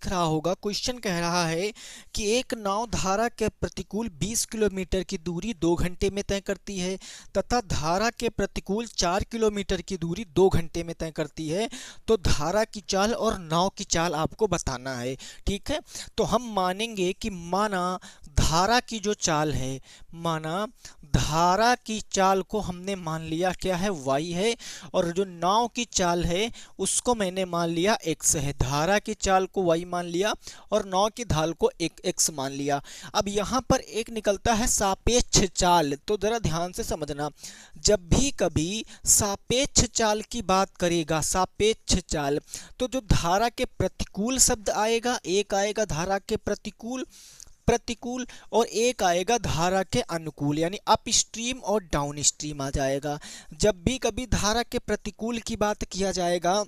दिख रहा होगा, क्वेश्चन कह रहा है कि एक नाव धारा के प्रतिकूल 20 किलोमीटर की दूरी 2 घंटे में तय करती है तथा धारा के प्रतिकूल 4 किलोमीटर की दूरी 2 घंटे में तय करती है। तो धारा की चाल और नाव की चाल आपको बताना है। ठीक है, तो हम मानेंगे कि माना धारा की जो चाल है, माना धारा की चाल को हमने मान लिया क्या है, y है, और जो नाव की चाल है उसको मैंने मान लिया x है। धारा की चाल को y मान लिया और नाव की ढाल को x मान लिया। अब यहाँ पर एक निकलता है सापेक्ष चाल, तो जरा ध्यान से समझना, जब भी कभी सापेक्ष चाल की बात करेगा, सापेक्ष चाल, तो जो धारा के प्रतिकूल शब्द आएगा, एक आएगा धारा के प्रतिकूल और एक आएगा धारा के अनुकूल, यानी अप स्ट्रीम और डाउन स्ट्रीम आ जाएगा। जब भी कभी धारा के प्रतिकूल की बात किया जाएगा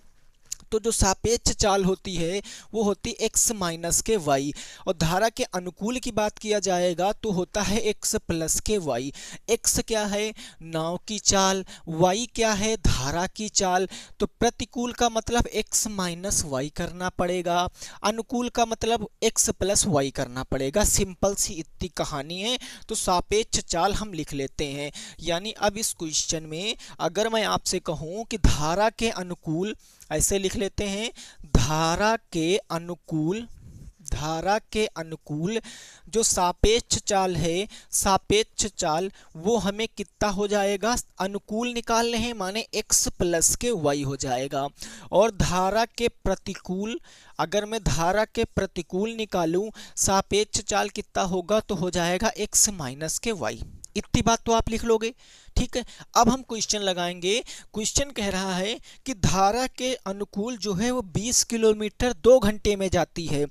तो जो सापेक्ष चाल होती है वो होती x माइनस के y, और धारा के अनुकूल की बात किया जाएगा तो होता है x प्लस के y। x क्या है, नाव की चाल, y क्या है, धारा की चाल। तो प्रतिकूल का मतलब x माइनस y करना पड़ेगा, अनुकूल का मतलब x प्लस y करना पड़ेगा। सिंपल सी इतनी कहानी है। तो सापेक्ष चाल हम लिख लेते हैं। यानी अब इस क्वेश्चन में अगर मैं आपसे कहूँ कि धारा के अनुकूल, ऐसे लिख लेते हैं, धारा के अनुकूल जो सापेक्ष चाल है, सापेक्ष चाल वो हमें कितना हो जाएगा, अनुकूल निकालने हैं माने x प्लस के y हो जाएगा। और धारा के प्रतिकूल, अगर मैं धारा के प्रतिकूल निकालूं सापेक्ष चाल कितना होगा, तो हो जाएगा x माइनस के y। इतनी बात तो आप लिख लोगे। ठीक है, अब हम क्वेश्चन लगाएंगे। क्वेश्चन कह रहा है कि धारा के अनुकूल जो है वो 20 किलोमीटर 2 घंटे में जाती है,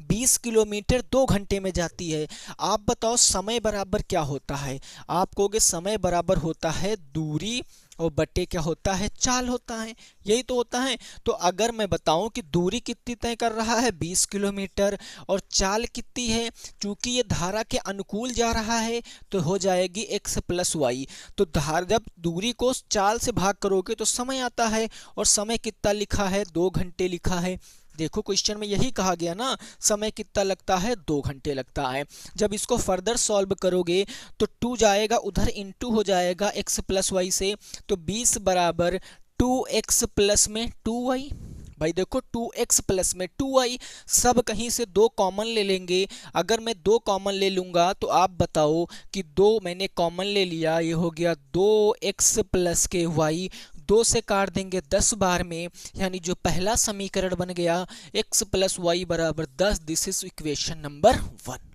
20 किलोमीटर 2 घंटे में जाती है। आप बताओ समय बराबर क्या होता है। आप कहोगे समय बराबर होता है दूरी और बटे क्या होता है, चाल होता है, यही तो होता है। तो अगर मैं बताऊं कि दूरी कितनी तय कर रहा है 20 किलोमीटर और चाल कितनी है, चूंकि ये धारा के अनुकूल जा रहा है तो हो जाएगी x प्लस वाई। तो जब दूरी को चाल से भाग करोगे तो समय आता है, और समय कितना लिखा है, 2 घंटे लिखा है। देखो क्वेश्चन में यही कहा गया ना, समय कितना लगता है, 2 घंटे लगता है। जब इसको फर्दर सॉल्व करोगे तो 2 जाएगा उधर, इनटू हो जाएगा x प्लस वाई से, तो 20 बराबर 2x प्लस में 2y। भाई देखो 2x प्लस में 2y, सब कहीं से 2 कॉमन ले लेंगे। अगर मैं 2 कॉमन ले लूंगा तो आप बताओ कि 2 मैंने कॉमन ले लिया, ये हो गया 2x प्लस के y, 2 से काट देंगे 10 बार में, यानी जो पहला समीकरण बन गया x प्लस वाई बराबर 10। This is equation number 1।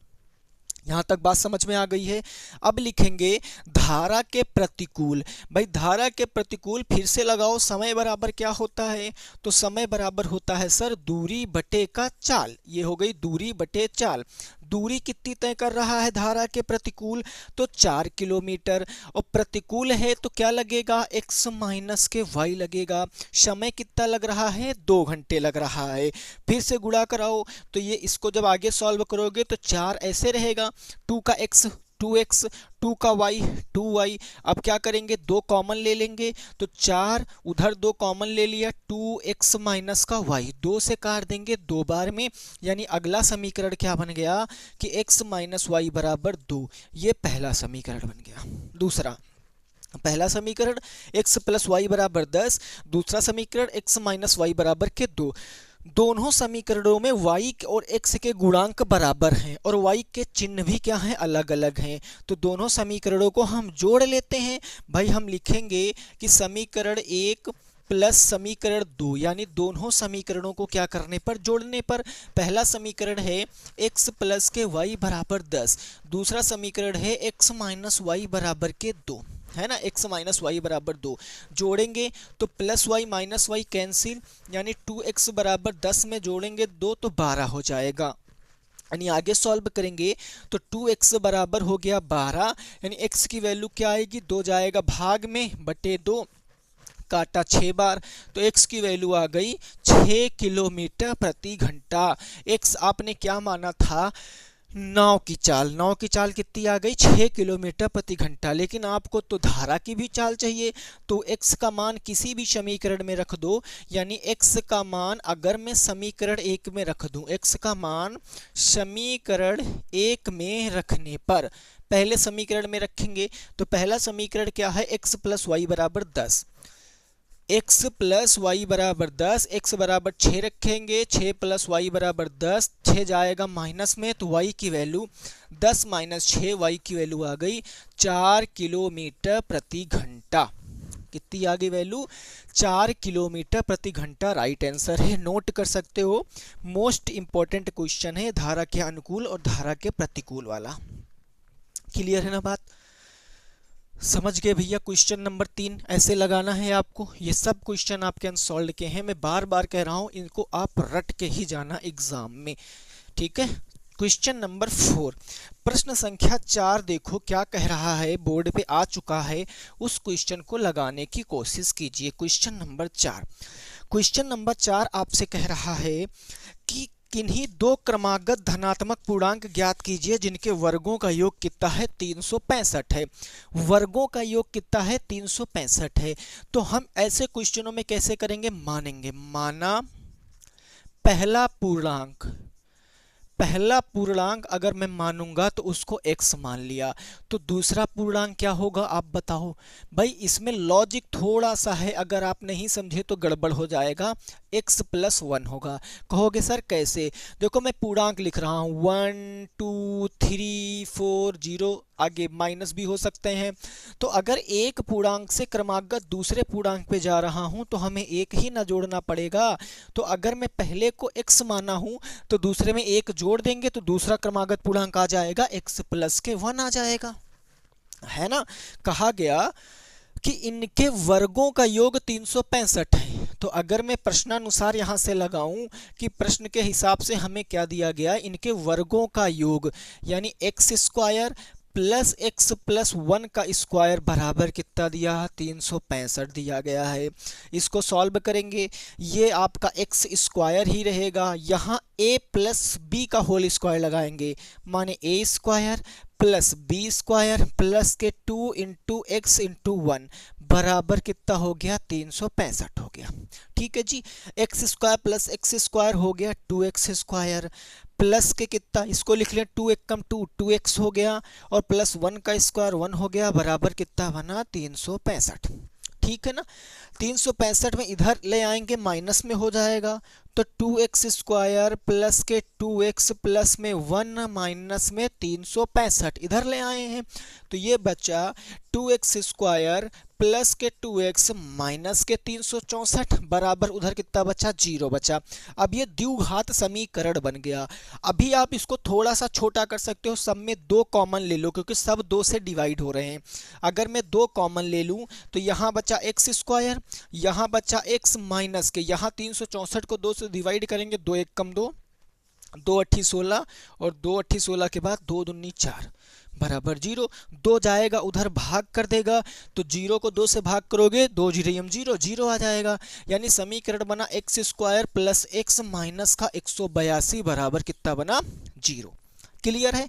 यहाँ तक बात समझ में आ गई है। अब लिखेंगे धारा के प्रतिकूल। भाई धारा के प्रतिकूल फिर से लगाओ, समय बराबर क्या होता है, तो समय बराबर होता है सर दूरी बटे का चाल। ये हो गई दूरी बटे चाल। दूरी कितनी तय कर रहा है धारा के प्रतिकूल, तो 4 किलोमीटर, और प्रतिकूल है तो क्या लगेगा, x माइनस के y लगेगा। समय कितना लग रहा है, 2 घंटे लग रहा है। फिर से गुणा कराओ, तो ये इसको जब आगे सॉल्व करोगे तो 4 ऐसे रहेगा, 2 का x 2x, 2 का y 2y। अब क्या करेंगे, 2 कॉमन ले लेंगे, तो 4 उधर 2 कॉमन ले लिया, 2x माइनस का y, 2 से काट देंगे 2 बार में, यानी अगला समीकरण क्या बन गया कि x माइनस वाई बराबर 2। ये पहला समीकरण बन गया। दूसरा, पहला समीकरण x प्लस वाई बराबर 10, दूसरा समीकरण x माइनस वाई बराबर के 2। दोनों समीकरणों में y और x के गुणांक बराबर हैं और y के चिन्ह भी क्या हैं, अलग अलग हैं। तो दोनों समीकरणों को हम जोड़ लेते हैं। भाई हम लिखेंगे कि समीकरण 1 प्लस समीकरण 2, यानी दोनों समीकरणों को क्या करने पर, जोड़ने पर। पहला समीकरण है x प्लस के y बराबर 10, दूसरा समीकरण है x माइनस वाई बराबर के 2, है ना, x माइनस वाई बराबर 2। जोड़ेंगे तो plus y minus y cancel, यानी 2x बराबर 10 में जोड़ेंगे 2 तो 12 हो जाएगा। यानी आगे सॉल्व करेंगे तो 2x बराबर हो गया 12, यानी x की वैल्यू क्या आएगी, 2 जाएगा भाग में बटे 2, काटा 6 बार, तो x की वैल्यू आ गई 6 किलोमीटर प्रति घंटा। x आपने क्या माना था, नाव की चाल कितनी आ गई 6 किलोमीटर प्रति घंटा। लेकिन आपको तो धारा की भी चाल चाहिए, तो x का मान किसी भी समीकरण में रख दो, यानी x का मान अगर मैं समीकरण 1 में रख दूं, x का मान समीकरण 1 में रखने पर, पहले समीकरण में रखेंगे तो पहला समीकरण क्या है, x प्लस वाई बराबर 10, x प्लस वाई बराबर 10, x बराबर 6 रखेंगे, 6 प्लस वाई बराबर 10, 6 जाएगा माइनस में तो y की वैल्यू 10 माइनस 6, y की वैल्यू आ गई 4 किलोमीटर प्रति घंटा। कितनी आ गई वैल्यू, 4 किलोमीटर प्रति घंटा राइट आंसर है। नोट कर सकते हो, मोस्ट इंपॉर्टेंट क्वेश्चन है धारा के अनुकूल और धारा के प्रतिकूल वाला। क्लियर है ना बात, समझ गए भैया। क्वेश्चन नंबर 3 ऐसे लगाना है आपको, ये सब क्वेश्चन आपके अनसॉल्व के हैं, मैं बार बार कह रहा हूं इनको आप रट के ही जाना एग्जाम में, ठीक है। क्वेश्चन नंबर 4, प्रश्न संख्या 4 देखो क्या कह रहा है, बोर्ड पे आ चुका है, उस क्वेश्चन को लगाने की कोशिश कीजिए। क्वेश्चन नंबर 4 आपसे कह रहा है कि किन्हीं दो क्रमागत धनात्मक पूर्णांक ज्ञात कीजिए जिनके वर्गों का योग कितना है, 365 है। वर्गों का योग कितना है, 365 है। तो हम ऐसे क्वेश्चनों में कैसे करेंगे, मानेंगे, माना पहला पूर्णांक अगर मैं मानूंगा तो उसको x मान लिया, तो दूसरा पूर्णांक क्या होगा आप बताओ। भाई इसमें लॉजिक थोड़ा सा है, अगर आप नहीं समझे तो गड़बड़ हो जाएगा, x प्लस 1 होगा। कहोगे सर कैसे, देखो मैं पूर्णांक लिख रहा हूँ 1 2 3 4 0, आगे माइनस भी हो सकते हैं। तो अगर एक पूर्णांक से क्रमागत दूसरे पूर्णांक पे जा रहा हूं तो हमें एक ही ना जोड़ना पड़ेगा। तो अगर मैं पहले को x माना हूं तो दूसरे में एक जोड़ देंगे तो दूसरा क्रमागत पूर्णांक आ जाएगा x प्लस के 1 आ जाएगा, है ना। कहा गया कि इनके वर्गों का योग 365 है। तो अगर मैं प्रश्नानुसार यहां से लगाऊं कि प्रश्न के हिसाब से हमें क्या दिया गया, इनके वर्गों का योग यानी x square plus x plus 1 का स्क्वायर बराबर कितना दिया, 365 दिया गया है। इसको सॉल्व करेंगे, ये आपका एक्स स्क्वायर ही रहेगा, यहाँ a प्लस बी का होल स्क्वायर लगाएंगे, माने a square plus b square plus के 2 इंटू एक्स इंटू 1 बराबर कितना हो गया, 365 हो गया। ठीक है जी, x square plus x square हो गया 2x स्क्वायर, प्लस के कितना, इसको लिख लिया 2 एकम 2 2x हो गया, और प्लस 1 का स्क्वायर 1 हो गया, बराबर कितना बना, 365। ठीक है ना, 365 में इधर ले आएंगे माइनस में हो जाएगा, तो 2x स्क्वायर प्लस के 2x प्लस में 1 माइनस में 365 इधर ले आए हैं, तो ये बचा 2x स्क्वायर प्लस के 2x माइनस के 364 बराबर उधर कितना बचा, 0 बचा। अब ये द्विघात समीकरण बन गया। अभी आप इसको थोड़ा सा छोटा कर सकते हो, सब में 2 कॉमन ले लो क्योंकि सब 2 से डिवाइड हो रहे हैं। अगर मैं 2 कॉमन ले लूं तो यहाँ बचा एक्स स्क्वायर, यहाँ बचा x माइनस के, यहाँ 364 को 2 से डिवाइड करेंगे, 2 एक कम 2, 2 अट्ठी 16 और 2 अट्ठी 16 के बाद 2 दूनी 4 बराबर 0। 2 जाएगा उधर भाग कर देगा, तो 0 को 2 से भाग करोगे 2 जीरो 0 0 आ जाएगा। यानी समीकरण बना x square plus x minus का 182 बराबर कितना बना, 0। क्लियर है।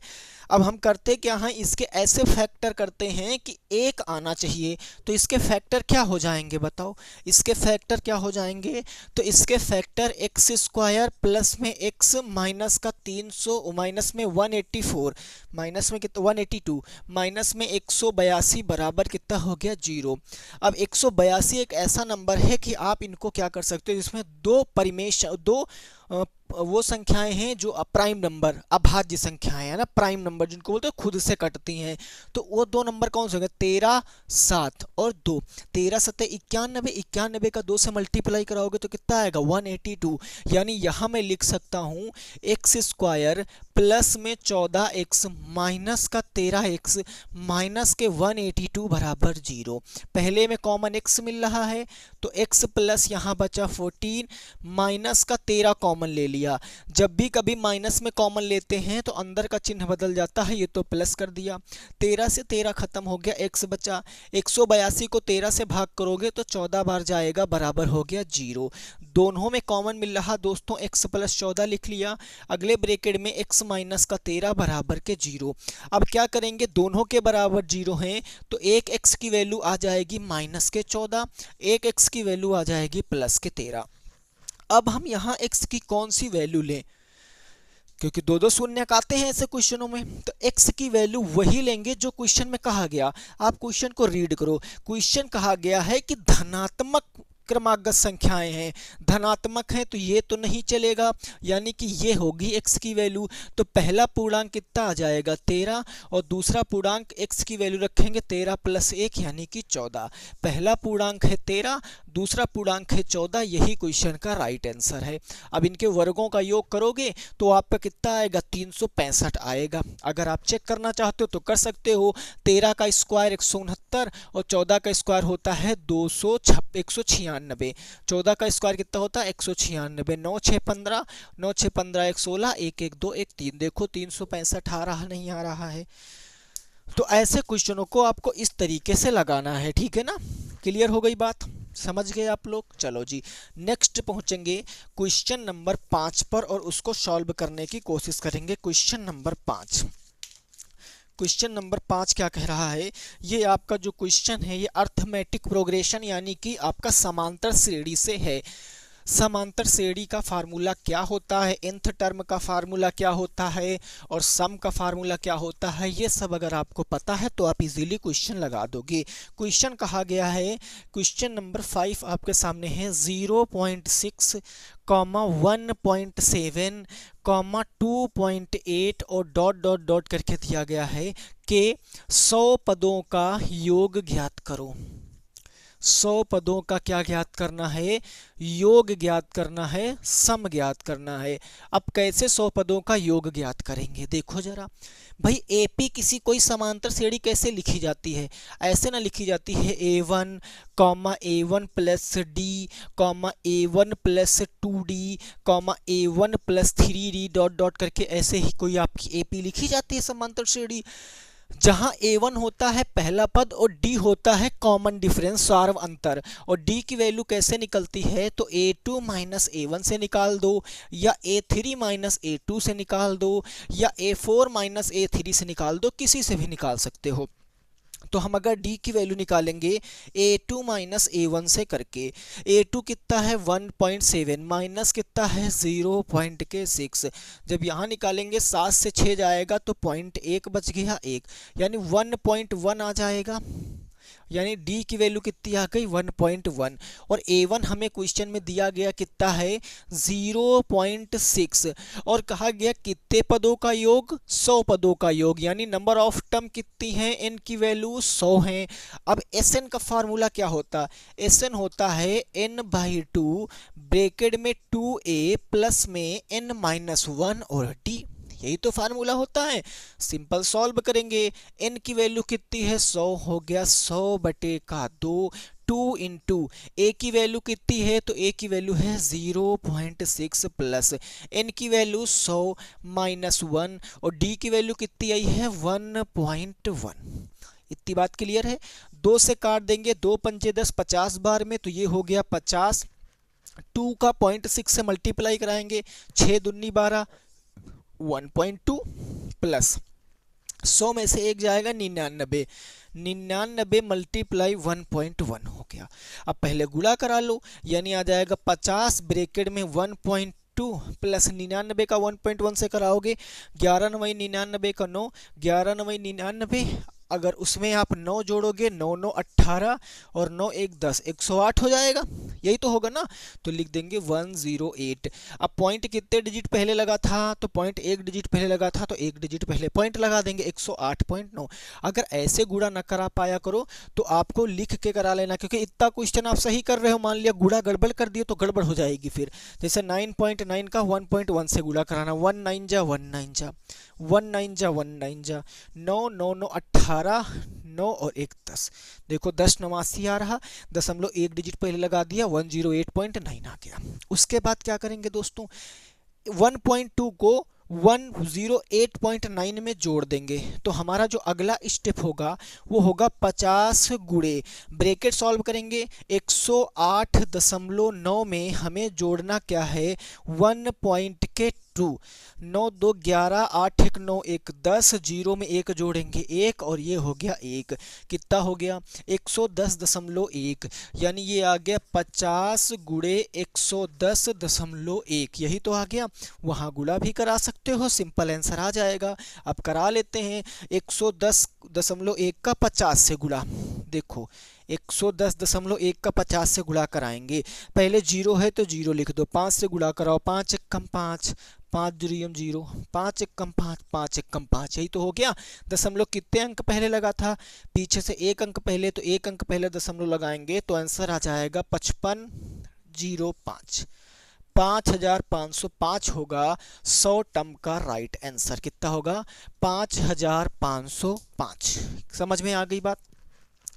अब हम करते क्या हैं, इसके ऐसे फैक्टर करते हैं कि 1 आना चाहिए, तो इसके फैक्टर क्या हो जाएंगे बताओ, इसके फैक्टर क्या हो जाएंगे, तो इसके फैक्टर एक्स स्क्वायर प्लस में एक्स माइनस का 300 माइनस में 184 माइनस में कितना 182 माइनस में 182 बराबर कितना हो गया, 0। अब 182 एक ऐसा नंबर है कि आप इनको क्या कर सकते हो, जिसमें दो वो संख्याएं हैं जो प्राइम नंबर, अभाज्य संख्याएं है ना, प्राइम नंबर जिनको बोलते हैं खुद से कटती हैं, तो वो 2 नंबर कौन से होंगे, 13 7 और 2, 13 7 91, 91 का 2 से मल्टीप्लाई कराओगे तो कितना आएगा, 182। यानी यहाँ मैं लिख सकता हूँ एक्स स्क्वायर प्लस में 14x माइनस का 13x माइनस के 182 बराबर 0। पहले में कॉमन x मिल रहा है तो x प्लस यहाँ बचा 14 माइनस का 13 कॉमन ले लिया। जब भी कभी माइनस में कॉमन लेते हैं तो अंदर का चिन्ह बदल जाता है, ये तो प्लस कर दिया, 13 से 13 खत्म हो गया, x बचा। 182 को 13 से भाग करोगे तो 14 बार जाएगा, बराबर हो गया 0। दोनों में कॉमन मिल रहा दोस्तों, x प्लस 14 लिख लिया, अगले ब्रैकेट में x माइनस का 13 बराबर के 0। अब क्या करेंगे, दोनों के बराबर 0 हैं तो एक x की वैल्यू आ जाएगी माइनस के 14, एक x की वैल्यू आ जाएगी प्लस के 13। अब हम यहाँ x की कौन सी वैल्यू लें, क्योंकि दो दो शून्य आते हैं ऐसे क्वेश्चनों में, तो x की वैल्यू वही लेंगे जो क्वेश्चन में कहा गया। आप क्वेश्चन को रीड करो, क्वेश्चन कहा गया है कि धनात्मक क्रमागत संख्याएं हैं, धनात्मक हैं तो ये तो नहीं चलेगा, यानी कि ये होगी x की वैल्यू। तो पहला पूर्णांक कितना आ जाएगा 13 और दूसरा पूर्णांक x की वैल्यू रखेंगे 13 प्लस 1 यानी कि 14। पहला पूर्णांक है 13, दूसरा पूर्णांक है 14, यही क्वेश्चन का राइट आंसर है। अब इनके वर्गों का योग करोगे तो आपका कितना आएगा 365 आएगा। अगर आप चेक करना चाहते हो तो कर सकते हो, 13 का स्क्वायर 169 और 14 का स्क्वायर होता है 196। 14 का स्क्वायर कितना होता है 196, 9 6 15, 9 6 15 1 16, 1 1 2 1 3। देखो 365 आ रहा नहीं आ रहा है। तो ऐसे क्वेश्चनों को आपको इस तरीके से लगाना है, ठीक है ना। क्लियर हो गई बात, समझ गए आप लोग। चलो जी नेक्स्ट पहुंचेंगे क्वेश्चन नंबर 5 पर और उसको सॉल्व करने की कोशिश करेंगे। क्वेश्चन नंबर 5, क्वेश्चन नंबर 5 क्या कह रहा है, ये आपका जो क्वेश्चन है ये अर्थमेटिक प्रोग्रेशन यानी कि आपका समांतर श्रेणी से है। समांतर श्रेणी का फार्मूला क्या होता है, nth टर्म का फार्मूला क्या होता है और सम का फार्मूला क्या होता है, ये सब अगर आपको पता है तो आप इजीली क्वेश्चन लगा दोगे। क्वेश्चन कहा गया है, क्वेश्चन नंबर 5 आपके सामने है 0.6, 1.7, 2.8 और डॉट डॉट डॉट करके दिया गया है कि 100 पदों का योग ज्ञात करो। 100 पदों का क्या ज्ञात करना है, योग ज्ञात करना है, सम ज्ञात करना है। अब कैसे 100 पदों का योग ज्ञात करेंगे, देखो जरा भाई। एपी किसी कोई समांतर श्रेणी कैसे लिखी जाती है, ऐसे ना लिखी जाती है A1, A1 plus D, A1 plus 2D, A1 plus 3D dot dot करके, ऐसे ही कोई आपकी एपी लिखी जाती है समांतर श्रेणी, जहां A1 होता है पहला पद और D होता है कॉमन डिफरेंस सार्व अंतर। और D की वैल्यू कैसे निकलती है, तो A2 माइनस A1 से निकाल दो, या A3 माइनस A2 से निकाल दो, या A4 माइनस A3 से निकाल दो, किसी से भी निकाल सकते हो। तो हम अगर D की वैल्यू निकालेंगे A2 माइनस A1 से करके, A2 कितना है 1.7 माइनस कितना है 0.6, जब यहाँ निकालेंगे 7 से 6 जाएगा तो 0.1 बच गया 1, यानी 1.1 आ जाएगा। यानी D की वैल्यू कितनी आ गई 1.1 और A1 हमें क्वेश्चन में दिया गया कितना है 0.6 और कहा गया कितने पदों का योग 100 पदों का योग, यानी नंबर ऑफ टर्म कितनी है n की वैल्यू 100 है। अब Sn का फार्मूला क्या होता है, Sn होता है n/2 ब्रैकेट में 2a प्लस में n-1 और d, यही तो फार्मूला होता है। सिंपल सॉल्व करेंगे, n की वैल्यू कितनी है 100 हो गया 100/2, 2 इंटू a की वैल्यू कितनी है, तो a की वैल्यू है 0.6 प्लस n की वैल्यू 100 माइनस 1 और d की वैल्यू कितनी आई है 1.1। इतनी बात क्लियर है। 2 से काट देंगे, 2 पंचे 10, 50 बार में, तो ये हो गया 50। 2 का 0.6 से मल्टीप्लाई कराएंगे, 6 दूनी 12, 1.2 प्लस 100 में से एक जाएगा 99, 99 मल्टीप्लाई 1.1 हो गया। अब पहले गुणा करा लो, यानी आ जाएगा 50 ब्रैकेट में 1.2 प्लस 99 का 1.1 से कराओगे 11 9 99 का 9, 11 9 99, अगर उसमें आप 9 जोड़ोगे 9 9 18 और 9 1 10, 108 हो जाएगा, यही तो होगा ना। तो लिख देंगे 108। अब पॉइंट कितने डिजिट पहले लगा था, तो पॉइंट 1 डिजिट पहले लगा था, तो 1 डिजिट पहले पॉइंट लगा देंगे 108.9। अगर ऐसे गुणा न करा पाया करो तो आपको लिख के करा लेना, क्योंकि इतना क्वेश्चन आप सही कर रहे हो, मान लिया गुणा गड़बड़ कर दिए तो गड़बड़ हो जाएगी फिर। जैसे 9.9 का 1.1 से गुणा कराना, 1 9 जा 1 9 जा 1 9 जा 1 9 जा 9 9 9 18, 9 और 1 10, देखो 10 89 आ रहा, दशमलव 1 डिजिट पहले लगा दिया 108.9 आ गया। उसके बाद क्या करेंगे दोस्तों, 1.2 को 108.9 में जोड़ देंगे, तो हमारा जो अगला स्टेप होगा वो होगा 50 गुणे, ब्रैकेट सॉल्व करेंगे 108.9 में हमें जोड़ना क्या है 1.2 2, 9 2 11, 8 1 9 1 10, जीरो में एक जोड़ेंगे 1 और ये हो गया 1, कितना हो गया 110.1, यानी ये आ गया 50 गुणे 110.1, यही तो आ गया। वहाँ गुणा भी करा सकते हो, सिंपल आंसर आ जाएगा। अब करा लेते हैं 110.1 का 50 से गुणा। देखो 110.1 का 50 से गुणा कराएंगे, पहले जीरो है तो जीरो लिख दो, 5 से गुणा कराओ, 5 एक कम 5, 5 जीरो जीरो, 5 एक कम 5, 5 एक कम 5, यही तो हो गया। दशमलव कितने अंक पहले लगा था, पीछे से एक अंक पहले, तो एक अंक पहले दशमलव लगाएंगे तो आंसर आ जाएगा 5505, 5505 होगा 100 टर्म का राइट आंसर। कितना होगा 5505। समझ में आ गई बात।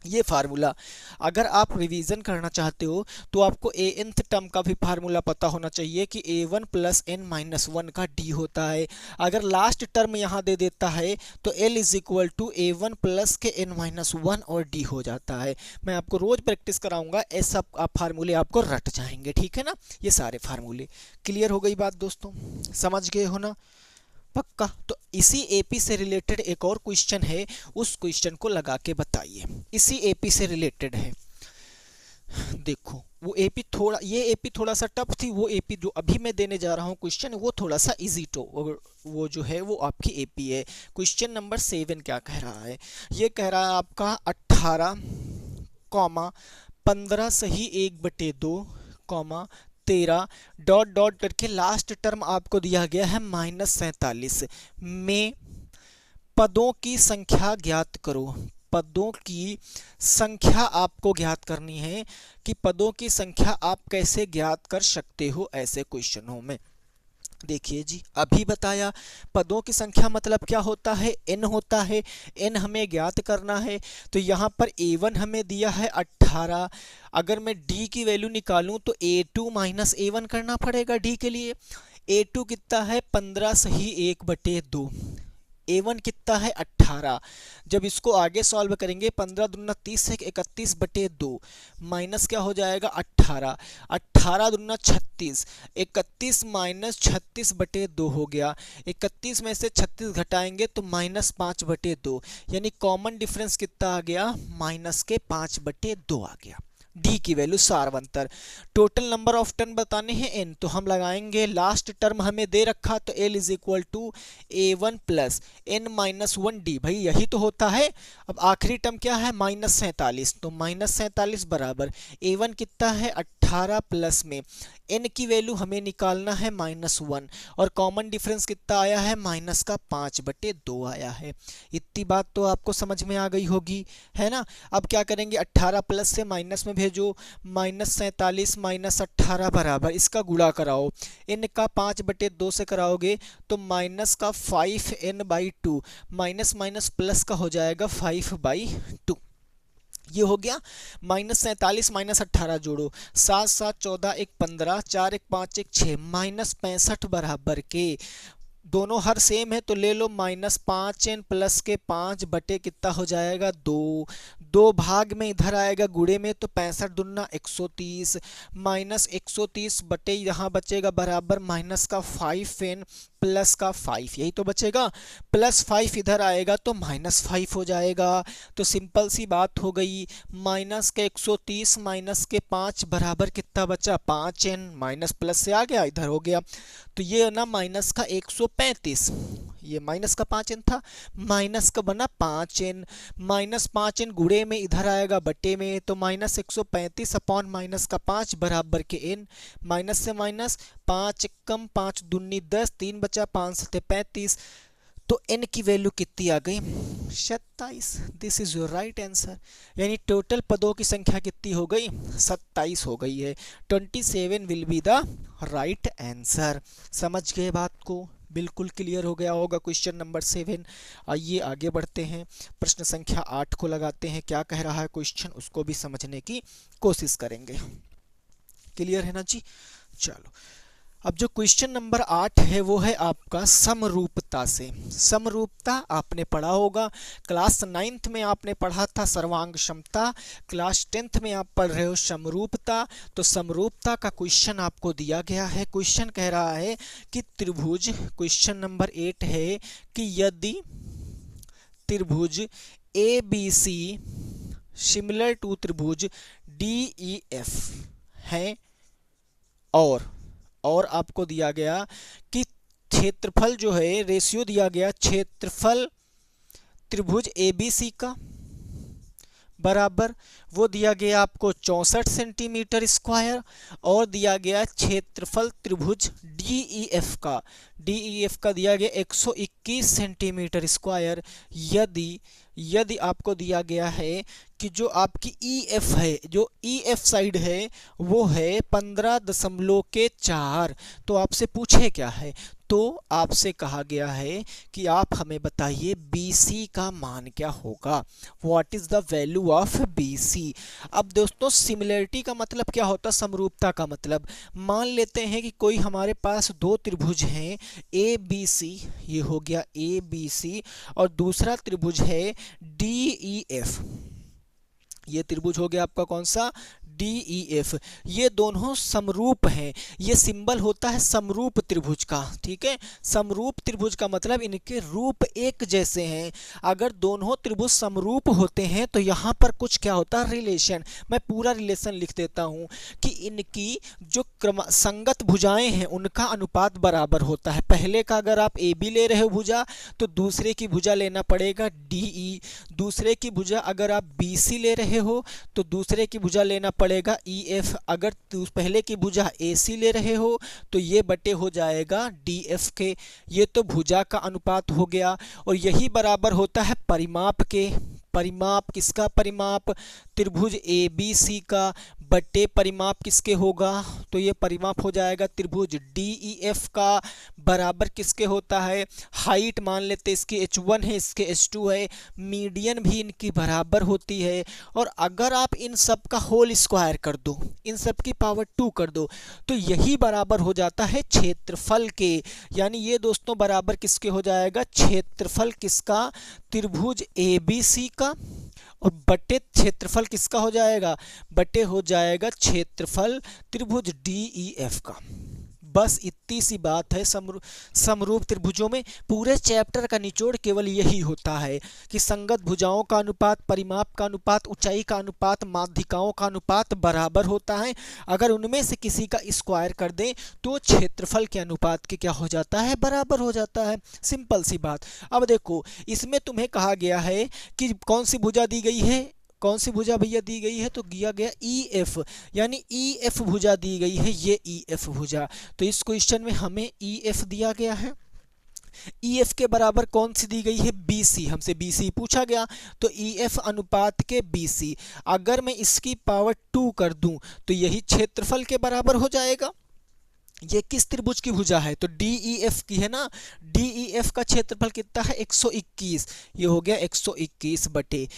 ये फार्मूला अगर आप रिवीजन करना चाहते हो तो आपको nth टर्म का भी फार्मूला पता होना चाहिए कि a1 प्लस n माइनस 1 का d होता है। अगर लास्ट टर्म यहाँ दे देता है तो l is equal to a1 plus के n माइनस 1 और d हो जाता है। मैं आपको रोज प्रैक्टिस कराऊंगा, ऐसा आप फार्मूले आपको रट जाएंगे, ठीक है ना। ये सारे फार्मूले क्लियर हो गई बात दोस्तों, समझ गए हो ना पक्का। तो इसी एपी से रिलेटेड एक और क्वेश्चन है, उस क्वेश्चन को लगा के बताइए। इसी एपी से रिलेटेड है, देखो वो एपी थोड़ा, ये एपी थोड़ा सा टफ थी, वो एपी जो अभी मैं देने जा रहा हूँ क्वेश्चन वो थोड़ा सा इजी तो वो जो है वो आपकी एपी है। क्वेश्चन नंबर 7 क्या कह रहा है, ये कह रहा है आपका 18,15 सही 1/2, 13 डॉट डॉट करके लास्ट टर्म आपको दिया गया है -47 में पदों की संख्या ज्ञात करो। पदों की संख्या आपको ज्ञात करनी है कि पदों की संख्या आप कैसे ज्ञात कर सकते हो ऐसे क्वेश्चनों में। देखिए जी अभी बताया, पदों की संख्या मतलब क्या होता है, n होता है, n हमें ज्ञात करना है। तो यहाँ पर a1 हमें दिया है 18, अगर मैं d की वैल्यू निकालूं तो a2 माइनस a1 करना पड़ेगा d के लिए। a2 कितना है 15 सही 1/2, a1 कितना है 18। जब इसको आगे सॉल्व करेंगे 15 दूना 30 से 31/2 माइनस क्या हो जाएगा 18, 18 दूना 36, 31 माइनस 36/2 हो गया। 31 में से 36 घटाएंगे तो -5/2, यानी कॉमन डिफरेंस कितना आ गया -5/2 आ गया। डी की वैल्यू सारवंतर। टोटल नंबर ऑफ टर्म बताने हैं n, तो हम लगाएंगे लास्ट टर्म हमें दे रखा तो l is equal to a1 plus n minus 1d, भाई यही तो होता है। अब आखिरी टर्म क्या है -47, तो -47 बराबर a1 कितना है 18 प्लस में n की वैल्यू हमें निकालना है -1 और कॉमन डिफरेंस कितना आया है -5/2 आया है। इतनी बात तो आपको समझ में आ गई होगी, है ना। अब क्या करेंगे 18 प्लस से माइनस में भेजो, -47 माइनस 18 बराबर इसका गुणा कराओ, n का 5/2 से कराओगे तो माइनस का 5n/2, माइनस माइनस प्लस का हो जाएगा 5/2। ये हो गया -47 माइनस 18 जोड़ो, 7 7 14 1 15, 4 1 5 1 6, -65 बराबर के दोनों हर सेम है तो ले लो -5n प्लस के 5 बटे कितना हो जाएगा 2, 2 भाग में इधर आएगा गुणे में तो 65 दूना 130, -130 बटे यहाँ बचेगा बराबर माइनस का 5n प्लस का 5, यही तो बचेगा, +5 इधर आएगा तो -5 हो जाएगा। तो सिंपल सी बात हो गई, माइनस के 130 माइनस के 5 बराबर कितना बचा 5n, माइनस प्लस से आ गया इधर हो गया, तो ये ना माइनस का 135, ये माइनस का 5n था, माइनस का बना 5n, -5n गुणे में इधर आएगा बटे में तो -135 अपॉन माइनस का 5 बराबर के n, माइनस से माइनस 5 कम 5 दूनी 10, 3 बचा 5 सते 35, तो n की वैल्यू कितनी आ गई 27। This is your right answer, यानी टोटल पदों की संख्या कितनी हो गई 27 हो गई है। 27 will be the right answer. समझ गए बात को, बिल्कुल क्लियर हो गया होगा क्वेश्चन नंबर 7। आइए आगे बढ़ते हैं, प्रश्न संख्या 8 को लगाते हैं, क्या कह रहा है क्वेश्चन उसको भी समझने की कोशिश करेंगे। क्लियर है ना जी, चलो अब जो क्वेश्चन नंबर 8 है वो है आपका समरूपता से। समरूपता आपने पढ़ा होगा, क्लास 9th में आपने पढ़ा था सर्वांग क्षमता, क्लास 10th में आप पढ़ रहे हो समरूपता। तो समरूपता का क्वेश्चन आपको दिया गया है। क्वेश्चन कह रहा है कि त्रिभुज, क्वेश्चन नंबर 8 है कि यदि त्रिभुज A B C similar to त्रिभुज डी ई एफ है, और आपको दिया गया कि क्षेत्रफल जो है, रेशियो दिया गया क्षेत्रफल त्रिभुज एबीसी का बराबर, वो दिया गया आपको 64 सेंटीमीटर स्क्वायर, और दिया गया क्षेत्रफल त्रिभुज डीईएफ का दिया गया 121 सेंटीमीटर स्क्वायर। यदि आपको दिया गया है कि जो आपकी ईएफ है, जो ईएफ साइड है वो है 15.4, तो आपसे पूछे क्या है, तो आपसे कहा गया है कि आप हमें बताइए BC का मान क्या होगा, what is the value of BC। अब दोस्तों सिमिलरिटी का मतलब क्या होता है, समरूपता का मतलब, मान लेते हैं कि कोई हमारे पास दो त्रिभुज हैं ABC, ये हो गया ABC, और दूसरा त्रिभुज है DEF, ये त्रिभुज हो गया आपका कौन सा, DEF। ये दोनों समरूप हैं, ये सिंबल होता है समरूप त्रिभुज का, ठीक है। समरूप त्रिभुज का मतलब इनके रूप एक जैसे हैं। अगर दोनों त्रिभुज समरूप होते हैं तो यहाँ पर कुछ क्या होता है, रिलेशन। मैं पूरा रिलेशन लिख देता हूँ कि इनकी जो संगत भुजाएं हैं उनका अनुपात बराबर होता है। पहले का अगर आप AB ले रहे हो भुजा, तो दूसरे की भुजा लेना पड़ेगा DE, दूसरे की भुजा अगर आप BC ले रहे हो तो दूसरे की भुजा लेना पड़ेगा EF, अगर पहले की भुजा AC ले रहे हो तो ये बटे हो जाएगा DF के। ये तो भुजा का अनुपात हो गया, और यही बराबर होता है परिमाप के। परिमाप किसका, परिमाप त्रिभुज ABC का बटे परिमाप किसके होगा, तो ये परिमाप हो जाएगा त्रिभुज DEF का, बराबर किसके होता है, हाइट मान लेते इसकी H1 है, इसके H2 है, मीडियन भी इनकी बराबर होती है। और अगर आप इन सब का होल स्क्वायर कर दो, इन सब की पावर 2 कर दो, तो यही बराबर हो जाता है क्षेत्रफल के। यानी ये दोस्तों बराबर किसके हो जाएगा, क्षेत्रफल किसका, त्रिभुज ABC का, और बटे क्षेत्रफल किसका हो जाएगा, बटे हो जाएगा क्षेत्रफल त्रिभुज DEF का। बस इतनी सी बात है समरूप त्रिभुजों में। पूरे चैप्टर का निचोड़ केवल यही होता है कि संगत भुजाओं का अनुपात, परिमाप का अनुपात, ऊंचाई का अनुपात, माध्यिकाओं का अनुपात बराबर होता है। अगर उनमें से किसी का स्क्वायर कर दें तो क्षेत्रफल के अनुपात के क्या हो जाता है, बराबर हो जाता है। सिंपल सी बात। अब देखो इसमें तुम्हें कहा गया है कि कौन सी भुजा दी गई है, कौन सी भुजा भैया दी गई है, तो दिया गया EF, यानी EF भुजा दी गई है, ये EF भुजा। तो इस क्वेश्चन में हमें EF दिया गया है। EF के बराबर कौन सी दी गई है, BC, हमसे BC पूछा गया, तो EF अनुपात के BC। अगर मैं इसकी पावर 2 कर दूं तो यही क्षेत्रफल के बराबर हो जाएगा। ये किस त्रिभुज की भुजा है, तो DEF की है ना। DEF का क्षेत्रफल कितना है, 121, ये हो गया 121 बटे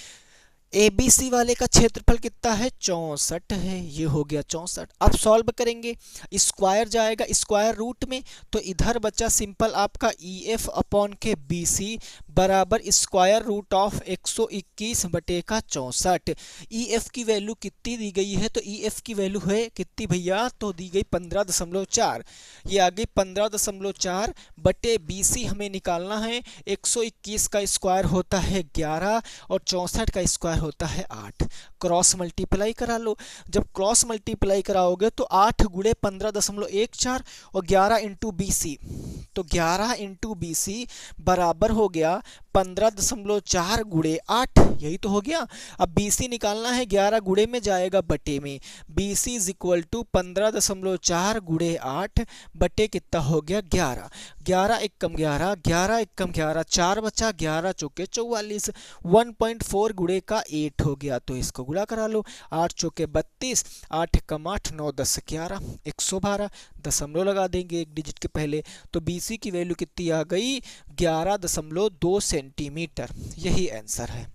ABC वाले का क्षेत्रफल कितना है, 64 है, ये हो गया 64। अब सॉल्व करेंगे, स्क्वायर जाएगा स्क्वायर रूट में, तो इधर बचा सिंपल आपका EF अपॉन के BC बराबर स्क्वायर रूट ऑफ 121 बटे का 64। EF की वैल्यू कितनी दी गई है, तो EF की वैल्यू है कितनी भैया, तो दी गई 15.4, ये आ गई 15.4 बटे BC हमें निकालना है। 121 का स्क्वायर होता है 11 और 64 का स्क्वायर होता है 8। क्रॉस मल्टीप्लाई करा लो, जब क्रॉस मल्टीप्लाई कराओगे तो 8 गुणे 15.14 और 11 इंटू BC, तो 11 इंटू BC बराबर हो गया 15.4 गुणे 8, यही तो हो गया। अब BC निकालना है, 11 गुणे में जाएगा बटे में, BC इज इक्वल टू 15.4 गुणे 8 बटे कितना हो गया 11। 11 एकम 11, 11 एकम 11, 4 बचा, 11 चौके 44, 1.4 गुणे का 8 हो गया, तो इसको गुणा करा लो, 8 चौके 32, 8 एकम 8, 9 10 11, 112, दशमलव लगा देंगे एक डिजिट के पहले, तो BC की वैल्यू कितनी आ गई, 11.2 सेंटीमीटर। यही आंसर है।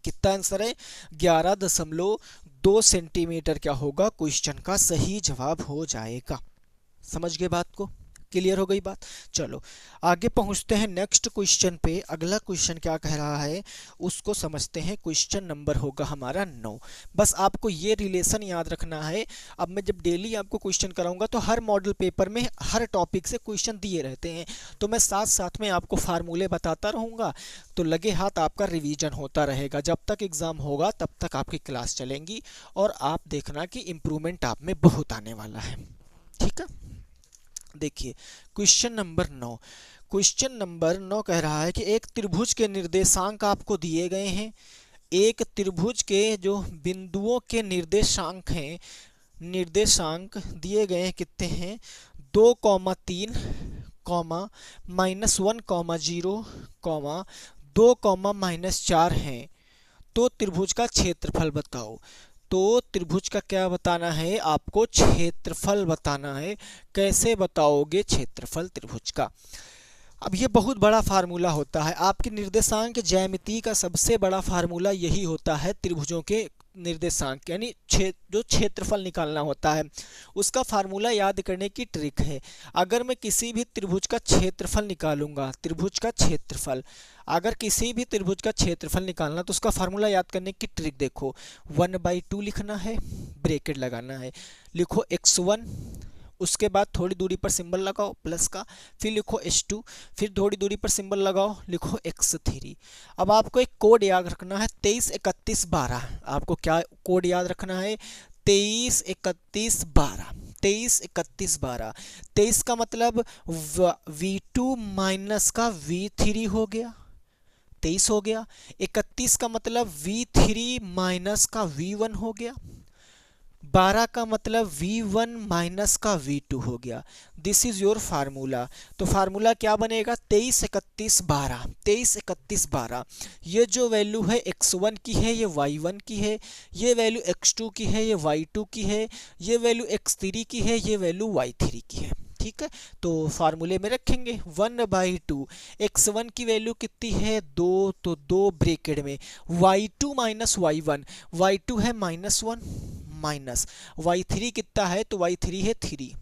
कितना आंसर है, 11.2 सेंटीमीटर क्या होगा, क्वेश्चन का सही जवाब हो जाएगा। समझ गए बात को? क्लियर हो गई बात? चलो आगे पहुंचते हैं नेक्स्ट क्वेश्चन पे। अगला क्वेश्चन क्या कह रहा है उसको समझते हैं। क्वेश्चन नंबर होगा हमारा 9। बस आपको ये रिलेशन याद रखना है। अब मैं जब डेली आपको क्वेश्चन कराऊंगा तो हर मॉडल पेपर में हर टॉपिक से क्वेश्चन दिए रहते हैं, तो मैं साथ साथ में आपको फार्मूले बताता रहूँगा, तो लगे हाथ आपका रिवीजन होता रहेगा। जब तक एग्ज़ाम होगा तब तक आपकी क्लास चलेंगी और आप देखना कि इम्प्रूवमेंट आप में बहुत आने वाला है। ठीक है, देखिए क्वेश्चन नंबर 9। क्वेश्चन नंबर 9 कह रहा है कि एक त्रिभुज के निर्देशांक आपको दिए गए हैं। एक त्रिभुज के जो बिंदुओं के निर्देशांक हैं, निर्देशांक दिए गए हैं कितने हैं, 2,3, -1,0, 2,-4 हैं। तो त्रिभुज का क्षेत्रफल बताओ। तो त्रिभुज का क्या बताना है, आपको क्षेत्रफल बताना है। कैसे बताओगे क्षेत्रफल त्रिभुज का? अब ये बहुत बड़ा फार्मूला होता है। आपके निर्देशांक ज्यामिति का सबसे बड़ा फार्मूला यही होता है। त्रिभुजों के निर्देशांक यानी जो क्षेत्रफल निकालना होता है, उसका फार्मूला याद करने की ट्रिक है। अगर मैं किसी भी त्रिभुज का क्षेत्रफल निकालूंगा, त्रिभुज का क्षेत्रफल, अगर किसी भी त्रिभुज का क्षेत्रफल निकालना तो उसका फार्मूला याद करने की ट्रिक देखो। 1/2 लिखना है, ब्रैकेट लगाना है, लिखो x1, उसके बाद थोड़ी दूरी पर सिंबल लगाओ प्लस का, फिर लिखो h2, फिर थोड़ी दूरी पर सिंबल लगाओ, लिखो x3। अब आपको एक कोड याद रखना है 23, 31, 12। आपको क्या कोड याद रखना है? 23, 31, 12। 23, 31, 12। 23 का मतलब v2 माइनस का v3 हो गया, 23 हो गया। 31 का मतलब v3 माइनस का v1 हो गया। 12 का मतलब v1 माइनस का v2 हो गया। This is your formula. तो फार्मूला क्या बनेगा? 23, 31, 12। 23, 31, 12। ये जो वैल्यू है x1 की है, ये y1 की है। ये वैल्यू x2 की है, ये y2 की है। ये वैल्यू x3 की है, ये वैल्यू y3 की है। ठीक है, तो फार्मूले में रखेंगे 1/2। x1 की वैल्यू कितनी है? 2, तो 2 ब्रैकेट में y2 माइनस y1, y2 है -1 माइनस y3 कितना है? तो y3 है 3,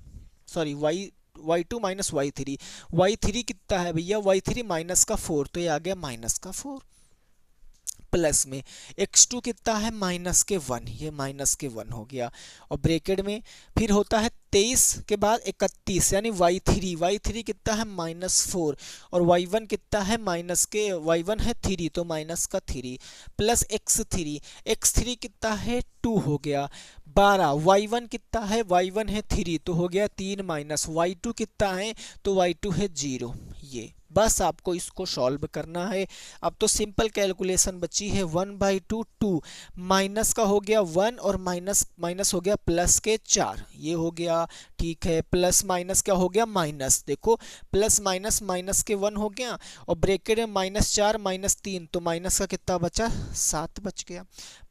sorry y2 minus y3। y3 कितना है भैया? y3 माइनस का 4, तो ये आ गया माइनस का 4, प्लस में x2 कितना है? माइनस के 1, ये माइनस के 1 हो गया। और ब्रैकेट में फिर होता है 23 के बाद 31 यानी y3 कितना है? -4, और y1 कितना है? माइनस के y1 है 3, तो माइनस का 3, प्लस x3 कितना है? 2 हो गया। 12 y1 कितना है? y1 है 3, तो हो गया 3 माइनस y2 कितना है? तो y2 है 0। ये बस आपको इसको सॉल्व करना है। अब तो सिंपल कैलकुलेशन बची है। 1/2, 2 माइनस का हो गया 1 और माइनस हो गया प्लस के 4, ये हो गया। ठीक है, प्लस माइनस क्या हो गया? माइनस। देखो प्लस माइनस, माइनस के 1 हो गया, और ब्रैकेट में -4 -3, तो माइनस का कितना बचा? 7 बच गया।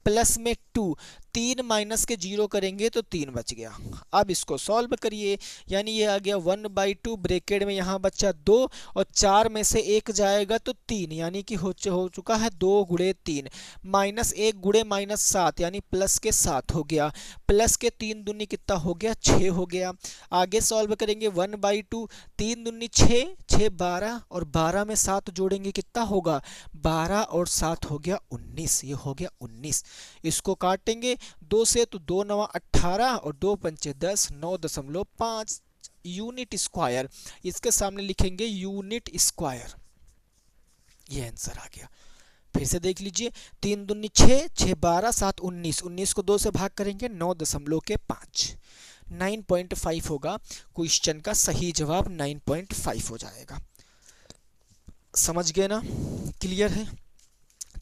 प्लस में 2, 3 माइनस के 0 करेंगे तो 3 बच गया। अब इसको सॉल्व करिए, यानी ये आ गया 1/2, ब्रैकेट में यहाँ बचा 2, और 4 में से 1 जाएगा तो 3, यानी कि हो चुका है 2 गुणे 3, -1 गुणे -7 यानी प्लस के 7 हो गया। प्लस के 3 दूनी कितना हो गया? 6 हो गया। आगे सॉल्व करेंगे 1/2, 3 दूनी 6, 6 12, और 12 में 7 जोड़ेंगे कितना होगा? 12 और 7 हो गया 19, ये हो गया 19। इसको काटेंगे 2 से, तो 2 9 18 और 2 पंचे 10, 9.5 यूनिट स्क्वायर। इसके सामने लिखेंगे यूनिट स्क्वायर, ये आंसर आ गया। फिर से देख लीजिए, 3 दूनी 6, 6 12, 7 19, 19 को 2 से भाग करेंगे 9.5, 9.5 होगा। क्वेश्चन का सही जवाब 9.5 हो जाएगा। समझ गए ना? क्लियर है?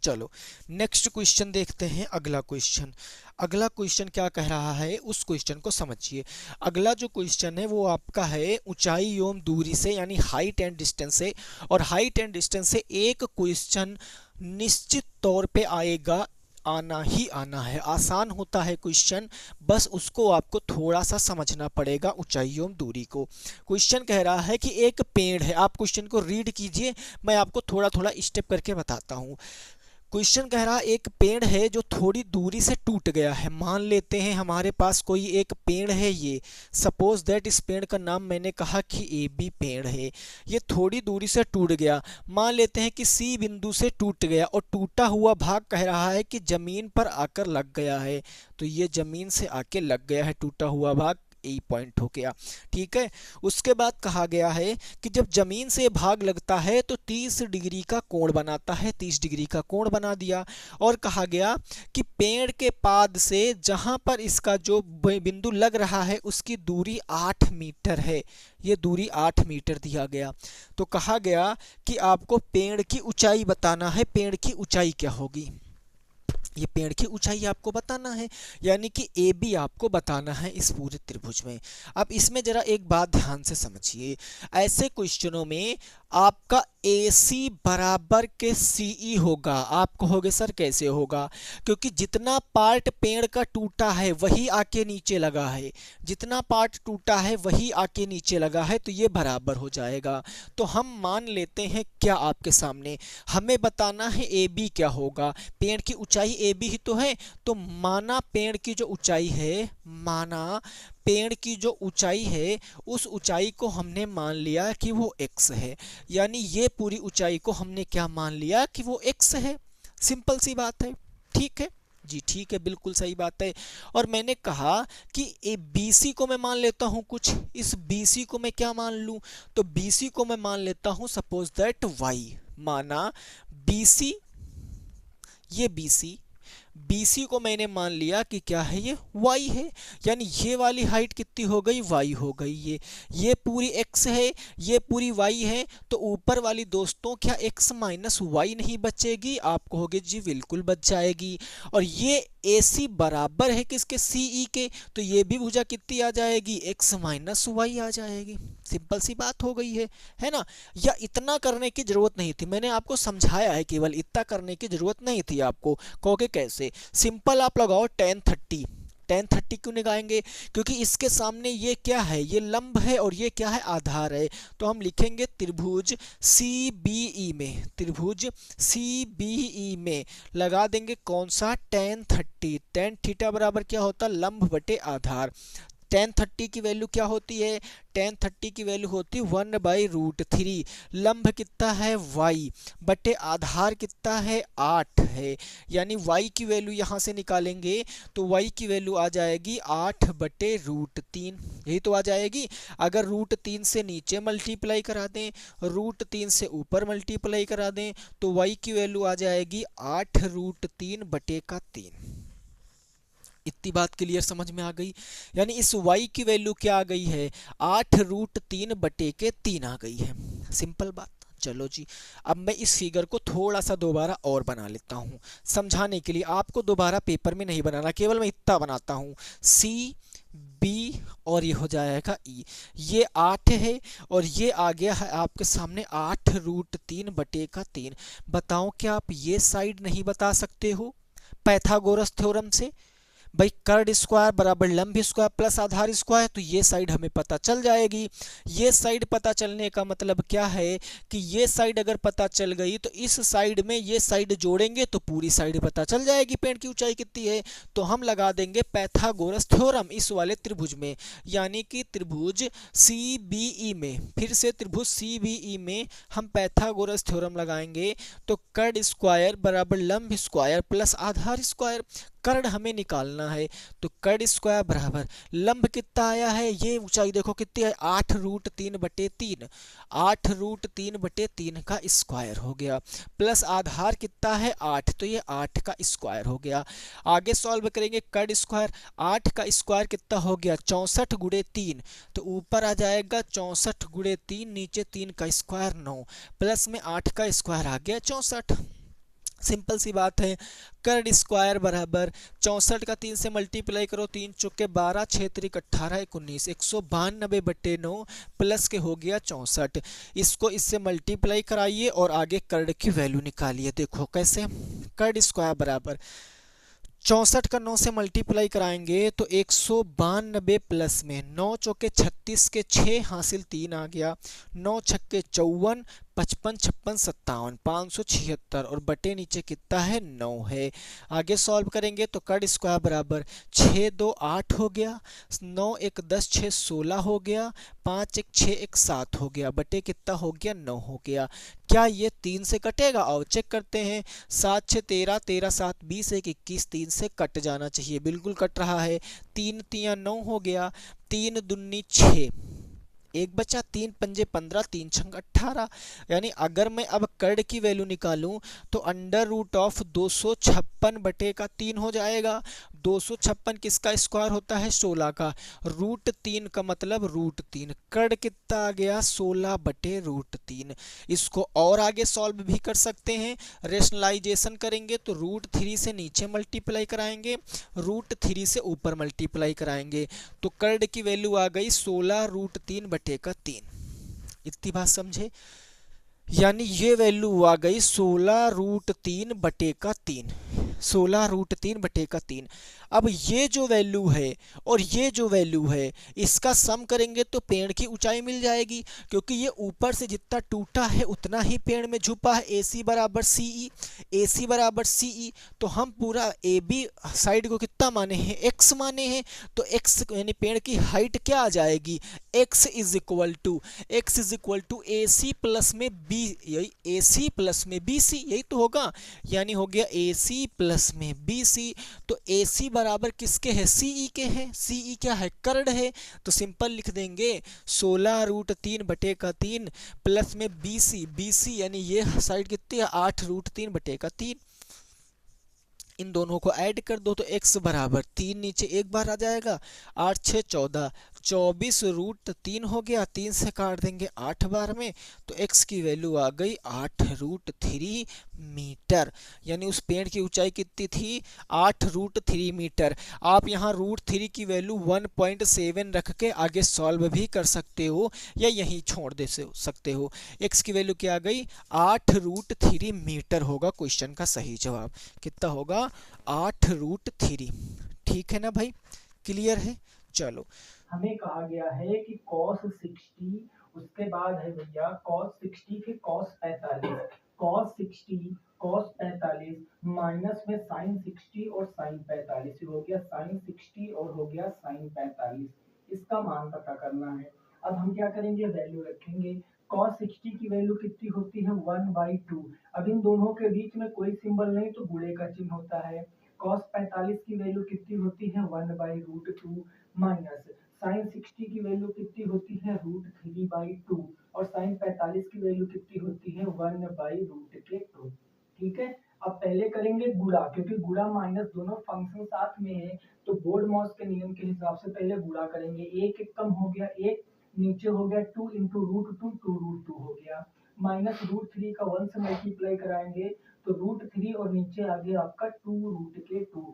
चलो नेक्स्ट क्वेश्चन देखते हैं। अगला क्वेश्चन क्या कह रहा है उस क्वेश्चन को समझिए। अगला जो क्वेश्चन है वो आपका है ऊंचाई एवं दूरी से, यानी हाइट एंड डिस्टेंस से। और हाइट एंड डिस्टेंस से एक क्वेश्चन निश्चित तौर पे आएगा, आना ही आना है। आसान होता है क्वेश्चन, बस उसको आपको थोड़ा सा समझना पड़ेगा, ऊंचाई एवं दूरी को। क्वेश्चन कह रहा है कि एक पेड़ है, आप क्वेश्चन को रीड कीजिए, मैं आपको थोड़ा थोड़ा स्टेप करके बताता हूँ। क्वेश्चन कह रहा एक पेड़ है जो थोड़ी दूरी से टूट गया है। मान लेते हैं हमारे पास कोई एक पेड़ है, ये सपोज दैट इस पेड़ का नाम मैंने कहा कि ए बी पेड़ है। ये थोड़ी दूरी से टूट गया, मान लेते हैं कि सी बिंदु से टूट गया और टूटा हुआ भाग कह रहा है कि जमीन पर आकर लग गया है। तो ये जमीन से आके लग गया है टूटा हुआ भाग, ए पॉइंट हो गया। ठीक है, उसके बाद कहा गया है कि जब जमीन से भाग लगता है तो 30 डिग्री का कोण बनाता है, 30 डिग्री का कोण बना दिया। और कहा गया कि पेड़ के पाद से जहां पर इसका जो बिंदु लग रहा है उसकी दूरी 8 मीटर है, ये दूरी 8 मीटर दिया गया। तो कहा गया कि आपको पेड़ की ऊंचाई बताना है। पेड़ की ऊंचाई क्या होगी, ये पेड़ की ऊंचाई आपको बताना है, यानी कि ए बी आपको बताना है इस पूरे त्रिभुज में। अब इसमें जरा एक बात ध्यान से समझिए, ऐसे क्वेश्चनों में आपका ए सी बराबर के सी ई होगा। आप कहोगे सर कैसे होगा, क्योंकि जितना पार्ट पेड़ का टूटा है वही आके नीचे लगा है, जितना पार्ट टूटा है वही आके नीचे लगा है, तो ये बराबर हो जाएगा। तो हम मान लेते हैं क्या आपके सामने, हमें बताना है ए बी क्या होगा। पेड़ की ऊंचाई ए बी ही तो है, तो माना पेड़ की जो ऊंचाई है, माना पेड़ की जो ऊंचाई है उस ऊंचाई को हमने मान लिया कि वो x है, यानी ये पूरी ऊंचाई को हमने क्या मान लिया कि वो x है। सिंपल सी बात है, ठीक है जी, ठीक है, बिल्कुल सही बात है। और मैंने कहा कि ए BC को मैं मान लेता हूं कुछ, इस BC को मैं क्या मान लूं, तो BC को मैं मान लेता हूं सपोज दैट y। माना BC, ये BC को मैंने मान लिया कि क्या है, ये y है, यानी ये वाली हाइट कितनी हो गई, y हो गई। ये पूरी x है, ये पूरी y है, तो ऊपर वाली दोस्तों क्या x माइनस y नहीं बचेगी, आप कहोगे जी बिल्कुल बच जाएगी। और ये AC बराबर है किसके, CE के, तो ये भी भुजा कितनी आ जाएगी, x माइनस y आ जाएगी। सिंपल सी बात हो गई है ना। या इतना करने की जरूरत नहीं थी, मैंने आपको समझाया है, केवल इतना करने की जरूरत नहीं थी आपको। कहोगे कैसे, सिंपल आप लगाओ tan 30। tan 30 क्यों निकालेंगे, क्योंकि इसके सामने ये क्या है, ये लंब है और ये क्या है, आधार है। तो हम लिखेंगे त्रिभुज CBE में, त्रिभुज CBE में लगा देंगे कौन सा, tan 30। tan थीटा बराबर क्या होता, लंब बटे आधार। tan 30 की वैल्यू क्या होती है, tan 30 की वैल्यू होती है 1/√3। लंब कितना है, y बटे आधार कितना है, 8 है, यानी y की वैल्यू यहाँ से निकालेंगे तो y की वैल्यू आ जाएगी 8/√3, यही तो आ जाएगी। अगर √3 से नीचे मल्टीप्लाई करा दें, √3 से ऊपर मल्टीप्लाई करा दें, तो y की वैल्यू आ जाएगी 8√3/3। इतनी बात क्लियर समझ में आ गई, यानी इस y की वैल्यू क्या आ गई है, 8√3/3 आ गई है। सिंपल बात। चलो जी, अब मैं इस फिगर को थोड़ा सा दोबारा और बना लेता हूँ समझाने के लिए। आपको दोबारा पेपर में नहीं बनाना, केवल मैं इतना बनाता हूँ, CB और ये हो जाएगा E। ये 8 है और ये आ गया है आपके सामने 8√3/3। बताओ क्या आप ये साइड नहीं बता सकते हो पाइथागोरस थ्योरम से, भाई कर्ड स्क्वायर बराबर लंब स्क्वायर प्लस आधार स्क्वायर, तो ये साइड हमें पता चल जाएगी। ये साइड पता चलने का मतलब क्या है कि ये साइड अगर पता चल गई तो इस साइड में ये साइड जोड़ेंगे तो पूरी साइड पता चल जाएगी पेड़ की ऊंचाई कितनी है। तो हम लगा देंगे पाइथागोरस थ्योरम इस वाले त्रिभुज में, यानी कि त्रिभुज CBE में, फिर से त्रिभुज CBE में हम पाइथागोरस थ्योरम लगाएंगे। तो कर्ड स्क्वायर बराबर लंब स्क्वायर प्लस आधार स्क्वायर, कर्ड हमें निकालना है, तो कर्ड स्क्वायर बराबर लंब कितना आया है, ये ऊंचाई देखो कितनी है, 8√3/3, 8√3/3 का स्क्वायर हो गया, प्लस आधार कितना है 8, तो ये 8 का स्क्वायर हो गया। आगे सॉल्व करेंगे, कर्ड स्क्वायर 8 का स्क्वायर कितना हो गया, 64 × 3, तो ऊपर आ जाएगा 64 × 3, नीचे 3 का स्क्वायर 9, प्लस में 8 का स्क्वायर आ गया 64। सिंपल सी बात है, कर्ड स्क्वायर बराबर 64 का 3 से मल्टीप्लाई करो, 3 चौके 12, 6 त्रिक 18, 19, 192/9 प्लस के हो गया 64। इसको इससे मल्टीप्लाई कराइए और आगे कर्ड की वैल्यू निकालिए। देखो कैसे, कर्ड स्क्वायर बराबर 64 का 9 से मल्टीप्लाई कराएंगे तो 192 प्लस में 9 चौके 36 के 6 हासिल 3 आ गया, 9 छक्के 54 55 56 57 576 और बटे नीचे कितना है 9 है। आगे सॉल्व करेंगे तो कट स्क्वायर बराबर 6 2 8 हो गया, 9 1 10 6 16 हो गया, 5 1 6 1 7 हो गया, बटे कितना हो गया 9 हो गया। क्या ये 3 से कटेगा? और चेक करते हैं। 7 6 13 13 7 20 1 21, 3 से कट जाना चाहिए, बिल्कुल कट रहा है। 3 3 9 हो गया, 3 दूनी 6, एक बचा, 3 पंजे 15, 3 छंग 18। यानी अगर मैं अब कर्ड की वैल्यू निकालूं तो अंडर रूट ऑफ 256 बटे का 3 हो जाएगा। 256 किसका स्क्वायर होता है? 16 का। रूट 3 का मतलब रूट 3। कर्ड कितना आ गया? 16 बटे रूट 3। इसको और आगे सॉल्व भी कर सकते हैं। रेशनलाइजेशन करेंगे तो रूट 3 से नीचे मल्टीप्लाई कराएंगे, रूट 3 से ऊपर मल्टीप्लाई कराएंगे, तो कर्ड की वैल्यू आ गई 16 रूट 3 बटे का 3। इतनी बात समझे? यानी ये वैल्यू आ गई 16 रूट 3 बटे का 3, 16 रूट 3 बटे का 3। अब ये जो वैल्यू है और ये जो वैल्यू है, इसका सम करेंगे तो पेड़ की ऊंचाई मिल जाएगी, क्योंकि ये ऊपर से जितना टूटा है उतना ही पेड़ में झुका है। ए सी बराबर सी ई, ए सी बराबर सी ई, तो हम पूरा ए बी साइड को कितना माने हैं? एक्स माने हैं। तो एक्स यानी पेड़ की हाइट क्या आ जाएगी? X is equal to A C plus में बी, यही ए सी प्लस में बी सी, यही तो होगा। यानी हो गया ए सी प्लस में बी सी। तो ए सी बराबर किसके है? सी ई के हैं। सी ई क्या है? कर्ड है। तो सिंपल लिख देंगे 16 रूट 3 बटे का 3 प्लस में बी सी यानी ये साइड कितनी है? 8 रूट 3 बटे का 3। इन दोनों को ऐड कर दो तो x बराबर 3 नीचे एक बार आ जाएगा, 8 6 14, 24 रूट 3 हो गया, 3 से काट देंगे 8 बार में, तो x की वैल्यू आ गई 8 रूट 3 मीटर। यानी उस पेड़ की ऊंचाई कितनी थी? 8 रूट 3 मीटर। आप यहाँ रूट 3 की वैल्यू 1.7 रख के आगे सॉल्व भी कर सकते हो या यहीं छोड़ दे सकते हो। x की वैल्यू क्या आ गई? 8 रूट 3 मीटर होगा क्वेश्चन का सही जवाब। कितना होगा? 8 रूट 3। ठीक है ना भाई? क्लियर है? चलो, हमें कहा गया है कि cos 60, उसके बाद है भैया cos 60 फिर cos 45, cos 60 cos 45 माइनस में sin 60 और sin 45, हो गया sin 60 और हो गया sin 45। इसका मान पता करना है। अब हम क्या करेंगे? वैल्यू रखेंगे। cos 60 की वैल्यू कितनी होती है? 1/2। अब इन दोनों के बीच में कोई सिंबल नहीं तो गुणे का चिन्ह होता है। cos 45 की वैल्यू कितनी होती है? 1/√2 माइनस साइन 60 की वैल्यू कितनी होती है? √3/2 और साइन 45 की वैल्यू कितनी होती है? 1/√2। ठीक है। अब पहले करेंगे गुणा, क्योंकि गुणा माइनस दोनों फंक्शन साथ में है, तो बोर्ड मॉस के नियम के हिसाब से पहले गुणा करेंगे। एक एक कम हो गया, एक नीचे हो गया 2 इंटू √2, 2√2 हो गया, माइनस √3 का 1 से मल्टीप्लाई कराएंगे तो √3 और नीचे आ गया आपका 2√2।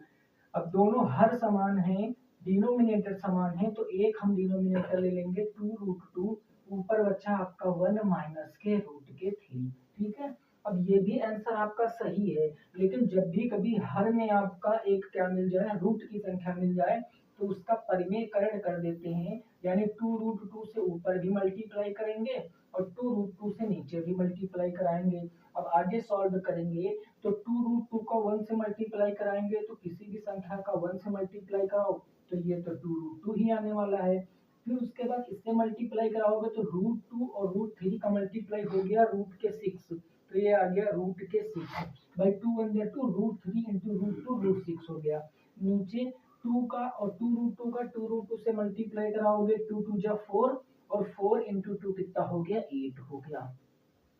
अब दोनों हर समान है, डिनोमिनेटर समान है, तो एक हम डिनोमिनेटर ले लेंगे 2√2, ऊपर बचा आपका 1 माइनस के √3। ठीक है। अब ये भी आंसर आपका सही है, लेकिन जब भी कभी हर में आपका एक क्या मिल जाए, रूट की संख्या मिल जाए, तो उसका परिमेयकरण कर देते हैं, यानी 2√2 से ऊपर भी मल्टीप्लाई करेंगे और 2√2 से नीचे भी मल्टीप्लाई कराएंगे। अब आगे सॉल्व करेंगे तो 2√2 का 1 से मल्टीप्लाई कराएंगे तो किसी भी संख्या का 1 से मल्टीप्लाई कराओ तो ये तो 2√2 ही आने वाला है। फिर उसके बाद इससे मल्टीप्लाई कराओगे तो √2 और √3 का मल्टीप्लाई हो गया रूट के 6, तो ये आ गया रूट के 6 बाई 2 वन जा 2, √3 इंटू √2 √6 हो गया। नीचे 2 का और 2√2 का 2√2 से मल्टीप्लाई कराओगे 2 2 जा 4 और 4 इंटू 2 कितना हो गया? 8 हो गया।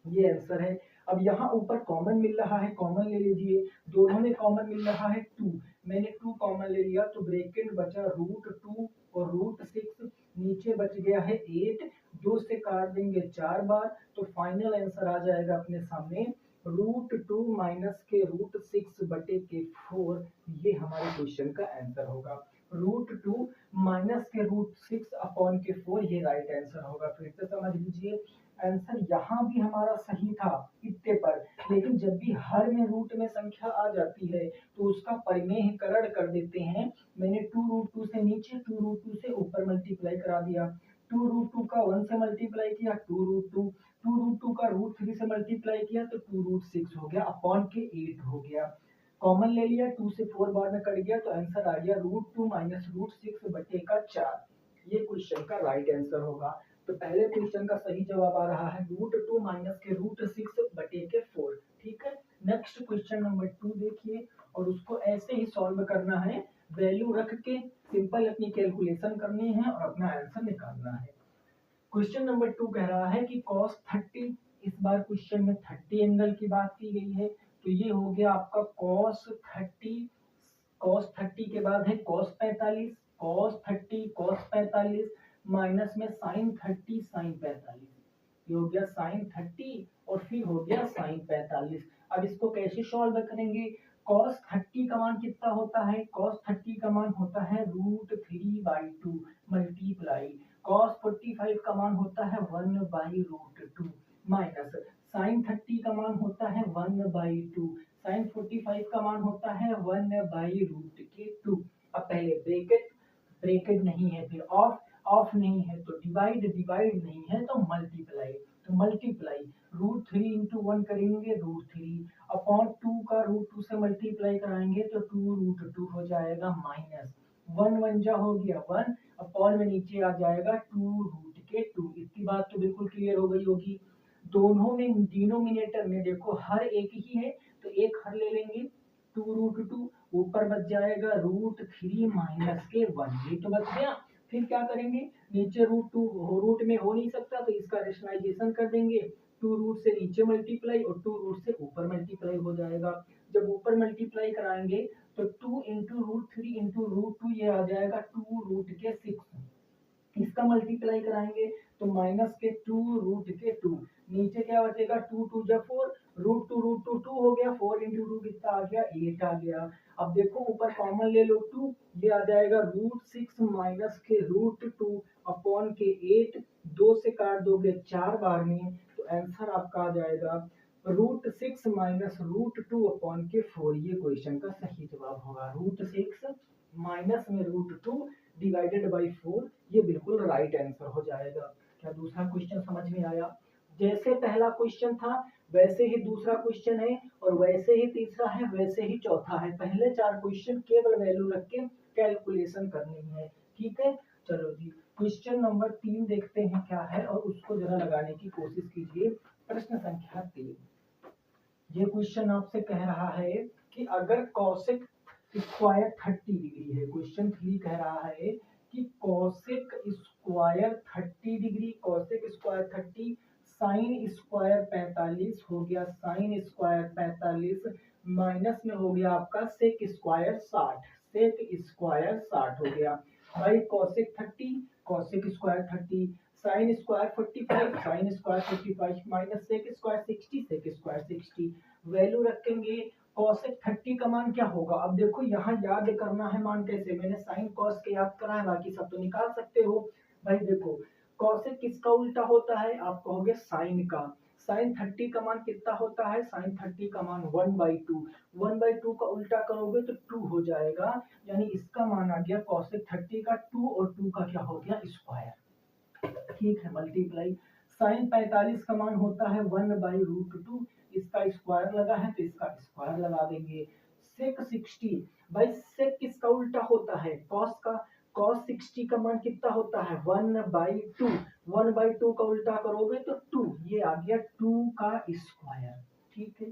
ये आंसर है। अब यहाँ ऊपर कॉमन मिल रहा है, कॉमन ले लीजिए। दोनों में कॉमन मिल रहा है 2, मैंने 2 कॉमन ले लिया तो ब्रैकेट बचा √2 और √6, नीचे बच गया है 8, 2 से काट देंगे 4 बार, तो फाइनल आंसर आ जाएगा अपने सामने √2 माइनस के √6 बटे के 4। ये हमारे क्वेश्चन का आंसर होगा। √2 माइनस के √6 अपॉन के 4, ये राइट आंसर होगा। फिर से समझ लीजिए, आंसर यहाँ भी हमारा सही था इतने पर, लेकिन जब भी हर में रूट में संख्या आ जाती है तो उसका परिमेयकरण कर देते हैं। मैंने 2√2 से नीचे, 2√2 से ऊपर मल्टीप्लाई करा दिया, 2√2 का 1 से मल्टीप्लाई किया 2√2, 2√2 का √3 से मल्टीप्लाई किया तो 2√6 हो गया, अपॉन के 8 हो गया। कॉमन ले लिया, 2 से 4 बार में कट गया तो आंसर आ गया √2 माइनस √6 बटे का 4। ये क्वेश्चन का राइट आंसर होगा। तो पहले क्वेश्चन का सही जवाब आ रहा है √2 माइनस के √6 बटे के 4। ठीक है, नेक्स्ट क्वेश्चन नंबर 2 देखिए, और उसको ऐसे ही सॉल्व करना है, वैल्यू रख के सिंपल अपनी कैलकुलेशन करनी है और अपना आंसर निकालना है। क्वेश्चन नंबर 2 कह रहा है कि cos 30, इस बार क्वेश्चन में 30 एंगल की बात की गई है, तो ये हो गया आपका cos 30, cos 30 के बाद है cos 45, cos 30 cos 45 माइनस में sin 30 sin 45, ये हो गया sin 30 और फिर हो गया sin 45। अब इसको कैसे सॉल्व करेंगे? cos 30 का मान कितना होता है? cos 30 का मान होता है √3/2 मल्टीप्लाई cos 45 का मान होता है 1/√2 माइनस sin 30 का मान होता है 1/2, sin 45 का मान होता है 1/√2। अब पहले ब्रैकेट, ब्रैकेट नहीं है, फिर ऑफ, ऑफ नहीं है तो डिवाइड, डिवाइड नहीं है तो मल्टीप्लाई, तो मल्टीप्लाई √3 इंटू 1 करेंगे √3 अपॉन 2 का √2 से मल्टीप्लाई कराएंगे तो 2√2 हो जाएगा, माइनस 1 1 जा हो गया 1 अपॉन में नीचे आ जाएगा 2√2। इसकी बात तो बिल्कुल क्लियर हो गई होगी। दोनों में डिनोमिनेटर में देखो हर एक ही है तो एक हर ले लेंगे, 2√2 ऊपर बच जाएगा √3 माइनस के 1, ये तो बच गया। फिर क्या करेंगे, नीचे √2 रूट में हो नहीं सकता तो इसका रेशनलाइजेशन कर देंगे, 2 रूट से नीचे मल्टीप्लाई और 2 रूट से ऊपर मल्टीप्लाई हो जाएगा। जब ऊपर मल्टीप्लाई कराएंगे तो 2 इंटू √3 इंटू √2 ये आ जाएगा 2√6, इसका मल्टीप्लाई कराएंगे तो माइनस के 2√2, नीचे क्या बचेगा 2 2 जा 4, √2 2 हो गया, 4 इंटू 2 कितना आ गया 8 आ गया। अब देखो ऊपर कॉमन ले लो 2, ये आ जाएगा √6 माइनस के √2 अपॉन के 8, 2 से काट दोगे 4 बार में तो आंसर आपका आ जाएगा √6 माइनस √2 अपॉन के 4। ये क्वेश्चन का सही जवाब होगा, √6 माइनस में √2 डिवाइडेड बाई 4, ये बिल्कुल राइट आंसर हो जाएगा। क्या दूसरा क्वेश्चन समझ में आया? जैसे पहला क्वेश्चन था वैसे ही दूसरा क्वेश्चन है, और वैसे ही तीसरा है, वैसे ही चौथा है। पहले 4 क्वेश्चन केवल वैल्यू रख के कैलकुलेशन करनी है। ठीक है, चलो जी क्वेश्चन नंबर 3 देखते हैं क्या है, और उसको जरा लगाने की कोशिश कीजिए। प्रश्न संख्या 3, ये क्वेश्चन आपसे कह रहा है कि अगर कॉसेक स्क्वायर 30 डिग्री है, क्वेश्चन 3 कह रहा है कि cosec square 30 degree, cosec square 30, sine square 45 हो गया, साइन स्क्वायर 45 माइनस में हो गया आपका सेक स्क्वायर 60, सेक स्क्वायर 60 हो गया भाई। Cosec 30 cosec square 30, sine square 45 sine square 45 minus sec square 60 sec square 60, value रखेंगे। कॉसेक 30 का मान क्या होगा? अब देखो यहाँ याद करना है मान कैसे, मैंने साइन कॉस के याद करा है, बाकी सब तो निकाल सकते हो भाई। देखो कॉसेक किसका उल्टा होता है? आप कहोगे साइन का। साइन 30 का मान कितना होता है? साइन 30 का मान 1/2, 1/2 का उल्टा करोगे तो 2 हो जाएगा, यानी इसका मान आ गया कॉसेक 30 का 2 और 2 का क्या हो गया स्क्वायर। ठीक है, मल्टीप्लाई साइन 45 का मान होता है 1/√2, इसका स्क्वायर लगा है तो इसका स्क्वायर लगा देंगे। सेक 60 भाई, सेक किसका उल्टा होता है? कॉस का। कॉस 60 का मान कितना होता है? 1/2, 1/2 का उल्टा करोगे तो 2, ये आ गया 2 का स्क्वायर। ठीक है,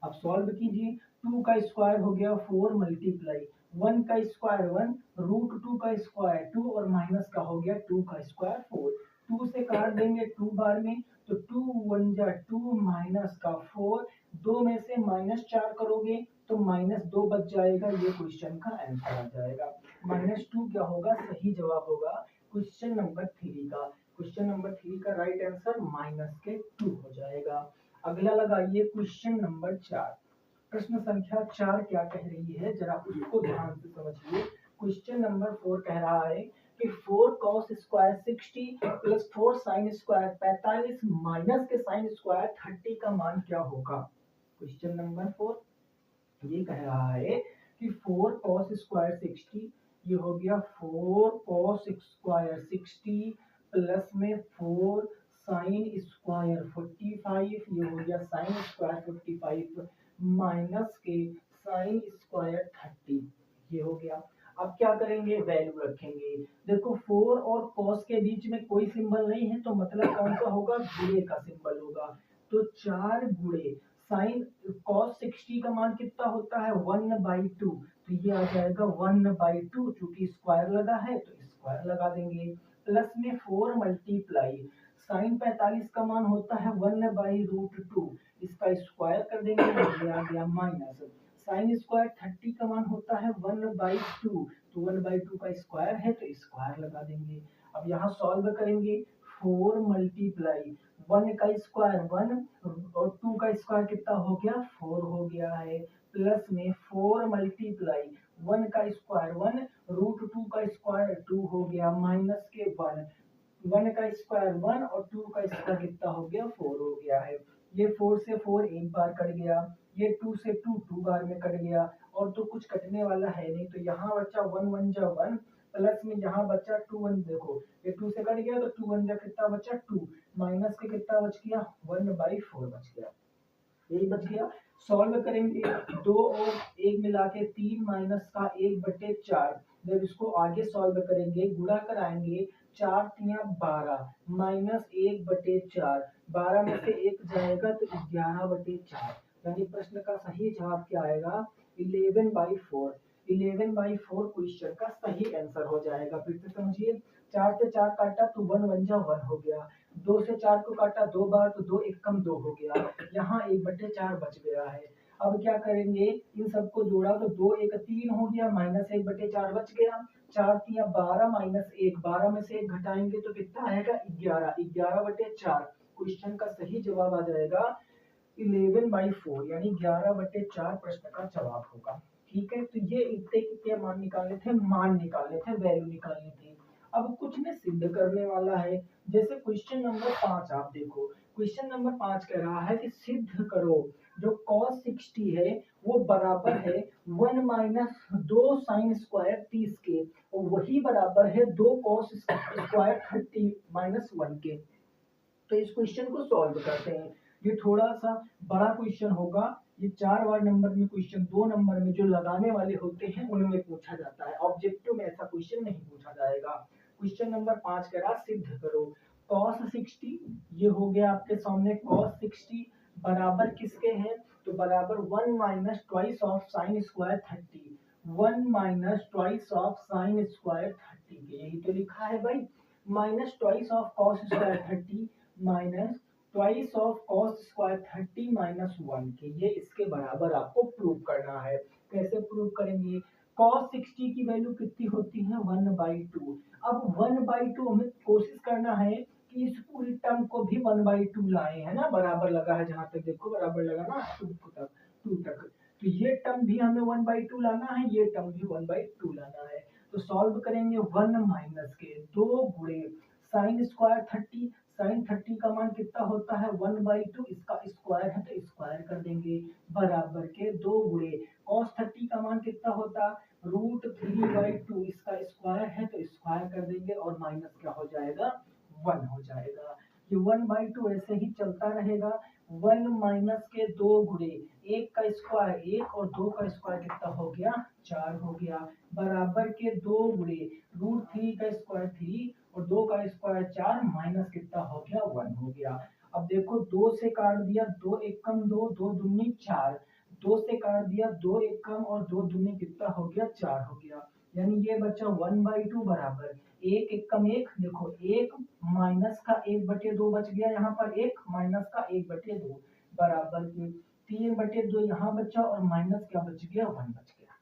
अब सॉल्व कीजिए, 2 का स्क्वायर हो गया 4 मल्टीप्लाई 1 का स्क्वायर 1, √2 का स्क्वायर 2 और माइनस का हो गया 2 का स्क्वायर 4, 2 से काट देंगे 2 बार में तो 2 1 जा 2 माइनस का 4, 2 में से -4 करोगे तो -2 बच जाएगा, ये क्वेश्चन का आंसर आ जाएगा। -2 क्या होगा? सही जवाब होगा क्वेश्चन नंबर 3 का। क्वेश्चन नंबर 3 का राइट आंसर -2 हो जाएगा। अगला लगाइए क्वेश्चन नंबर 4। प्रश्न संख्या 4 क्या कह रही है जरा उसको ध्यान से समझिए। क्वेश्चन नंबर 4 कह रहा है कि 4 cos square 60 plus 4 sin square 45 minus के sin स्क्वायर 30 का मान क्या होगा? क्वेश्चन नंबर 4 ये कह रहा है कि 4 cos स्क्वायर 60, ये हो गया 4 cos स्क्वायर 60 प्लस में 4 साइन स्क्वायर 45, ये हो गया साइन स्क्वायर 45 माइनस के साइन स्क्वायर 30, ये हो गया। अब क्या करेंगे, वैल्यू रखेंगे। देखो 4 और कॉस के बीच में कोई सिंबल नहीं है, तो मतलब कौन सा होगा, गुणे का सिंबल होगा। तो 4 गुणे साइन कॉस 60 का मान कितना होता है 1/2, तो ये आ जाएगा 1/2, चूंकि स्क्वायर लगा है तो स्क्वायर लगा देंगे। प्लस में 4 मल्टीप्लाई साइन 45 का मान होता है 1/√2, इसका स्क्वायर कर देंगे, ये आ गया माइनस। साइन स्क्वायर 30 का मान होता है 1/2, तो 1/2 का स्क्वायर है तो स्क्वायर लगा देंगे। अब यहाँ सॉल्व करेंगे, 4 मल्टीप्लाई 1 का स्क्वायर 1 और 2 का स्क्वायर कितना हो गया 4 हो गया है। प्लस में 4 मल्टीप्लाई 1 का स्क्वायर 1 √2 का स्क्वायर 2 हो गया, माइनस के 1 का स्क्वायर 1 और 2 का स्क्वायर कितना हो गया 4 हो गया है। ये 4 से 4 एक बार कट गया, ये 2 से 2 बार में कट गया, और तो कुछ कटने वाला है नहीं, तो यहाँ बचा 1 1 जा 1, प्लस में यहाँ बचा 2 1, देखो ये 2 से कट गया तो 2 1 जा कितना बचा 2, माइनस के कितना बच गया 1/4 बच गया, यही बच गया। सॉल्व करेंगे, 2 और 1 मिला के 3 माइनस का 1/4, जब इसको आगे सॉल्व करेंगे गुणा कराएंगे, 4 तिया 12 माइनस 1/4, 12 में से 1 जाएगा तो 11/4, यानी प्रश्न का सही जवाब क्या आएगा 11/4। 11/4 क्वेश्चन का सही आंसर हो जाएगा। फिर से समझिए, 4 से 4 काटा तो 1 1 जा 1 हो गया, 2 से 4 को काटा 2 बार तो 2 1 कम 2 हो गया, यहाँ 1/4 बच गया है। अब क्या करेंगे, इन सबको जोड़ा तो 2 1 3 हो गया, माइनस 1/4 बच गया, 4 तिया 12 माइनस 1, 12 में से 1 घटाएंगे तो कितना आएगा 11, 11/4, क्वेश्चन का सही जवाब आ जाएगा 11/4, यानी 11/4 प्रश्न का जवाब होगा। ठीक है, तो ये इतने कितने मान निकालने थे, मान निकालने थे, वैल्यू निकालनी थी। अब कुछ ने सिद्ध करने वाला है, जैसे क्वेश्चन नंबर 5 आप देखो, क्वेश्चन नंबर 5 कह रहा है कि सिद्ध करो जो cos 60 है वो बराबर है 1 माइनस 2 साइन स्क्वायर 30 के, और वही बराबर है 2 cos स्क्वायर 30 माइनस 1 के। तो इस क्वेश्चन को सॉल्व करते हैं। ये थोड़ा सा बड़ा क्वेश्चन होगा, ये 4 बार नंबर में क्वेश्चन 2 नंबर में जो लगाने वाले होते हैं उनमें पूछा जाता है, ऑब्जेक्टिव में ऐसा क्वेश्चन नहीं पूछा जाएगा। क्वेश्चन नंबर 5 कह रहा सिद्ध करो cos 60, ये हो गया आपके सामने cos 60 बराबर किसके हैं, तो बराबर 1 minus twice of sine square 30, 1 minus twice of sine square 30 के, यही तो लिखा है भाई, minus twice of cos square 30 minus twice of cos square 30 minus 1 के, ये इसके बराबर आपको प्रूव करना है। कैसे प्रूव करेंगे, cos 60 की वैल्यू कितनी होती है 1/2, अब 1/2 हमें कोशिश करना है कि इस पूरी टर्म को भी 1/2 लाए, है ना, बराबर लगा है, जहां तक देखो बराबर लगा ना 2 तक, तो ये टर्म भी हमें 1/2 लाना है, ये टर्म भी 1/2 लाना है। तो सॉल्व करेंगे, 1 माइनस के 2 गुणे साइन स्क्वायर 30, साइन 30 का मान कितना होता है 1/2, इसका स्क्वायर है तो स्क्वायर कर देंगे, बराबर के 2 गुणे cos 30 का मान कितना होता √3/2, इसका स्क्वायर है तो स्क्वायर कर देंगे, और माइनस क्या हो जाएगा 1 हो जाएगा। ये 1/2 ऐसे ही चलता रहेगा, 1 माइनस के 2 गुणे 1 का स्क्वायर 1 और 2 का स्क्वायर कितना हो गया 4 हो गया, बराबर के 2 गुणे √3 का स्क्वायर 3 और 2 का स्क्वायर 4, माइनस कितना हो गया 1 हो गया। अब देखो 2 से काट दिया, 2 1 कम 2, 2 दूनी 4, 2 से काट दिया 2 1 कम और 2 दूनी कितना हो गया 4 हो गया, यानी ये बच्चा 1/2 बराबर 1 1 कम 1, देखो 1 माइनस का 1/2 बच गया, यहाँ पर 1 माइनस का 1/2 बराबर के 3/2 यहाँ बचा, और माइनस क्या बच गया 1 बच गया।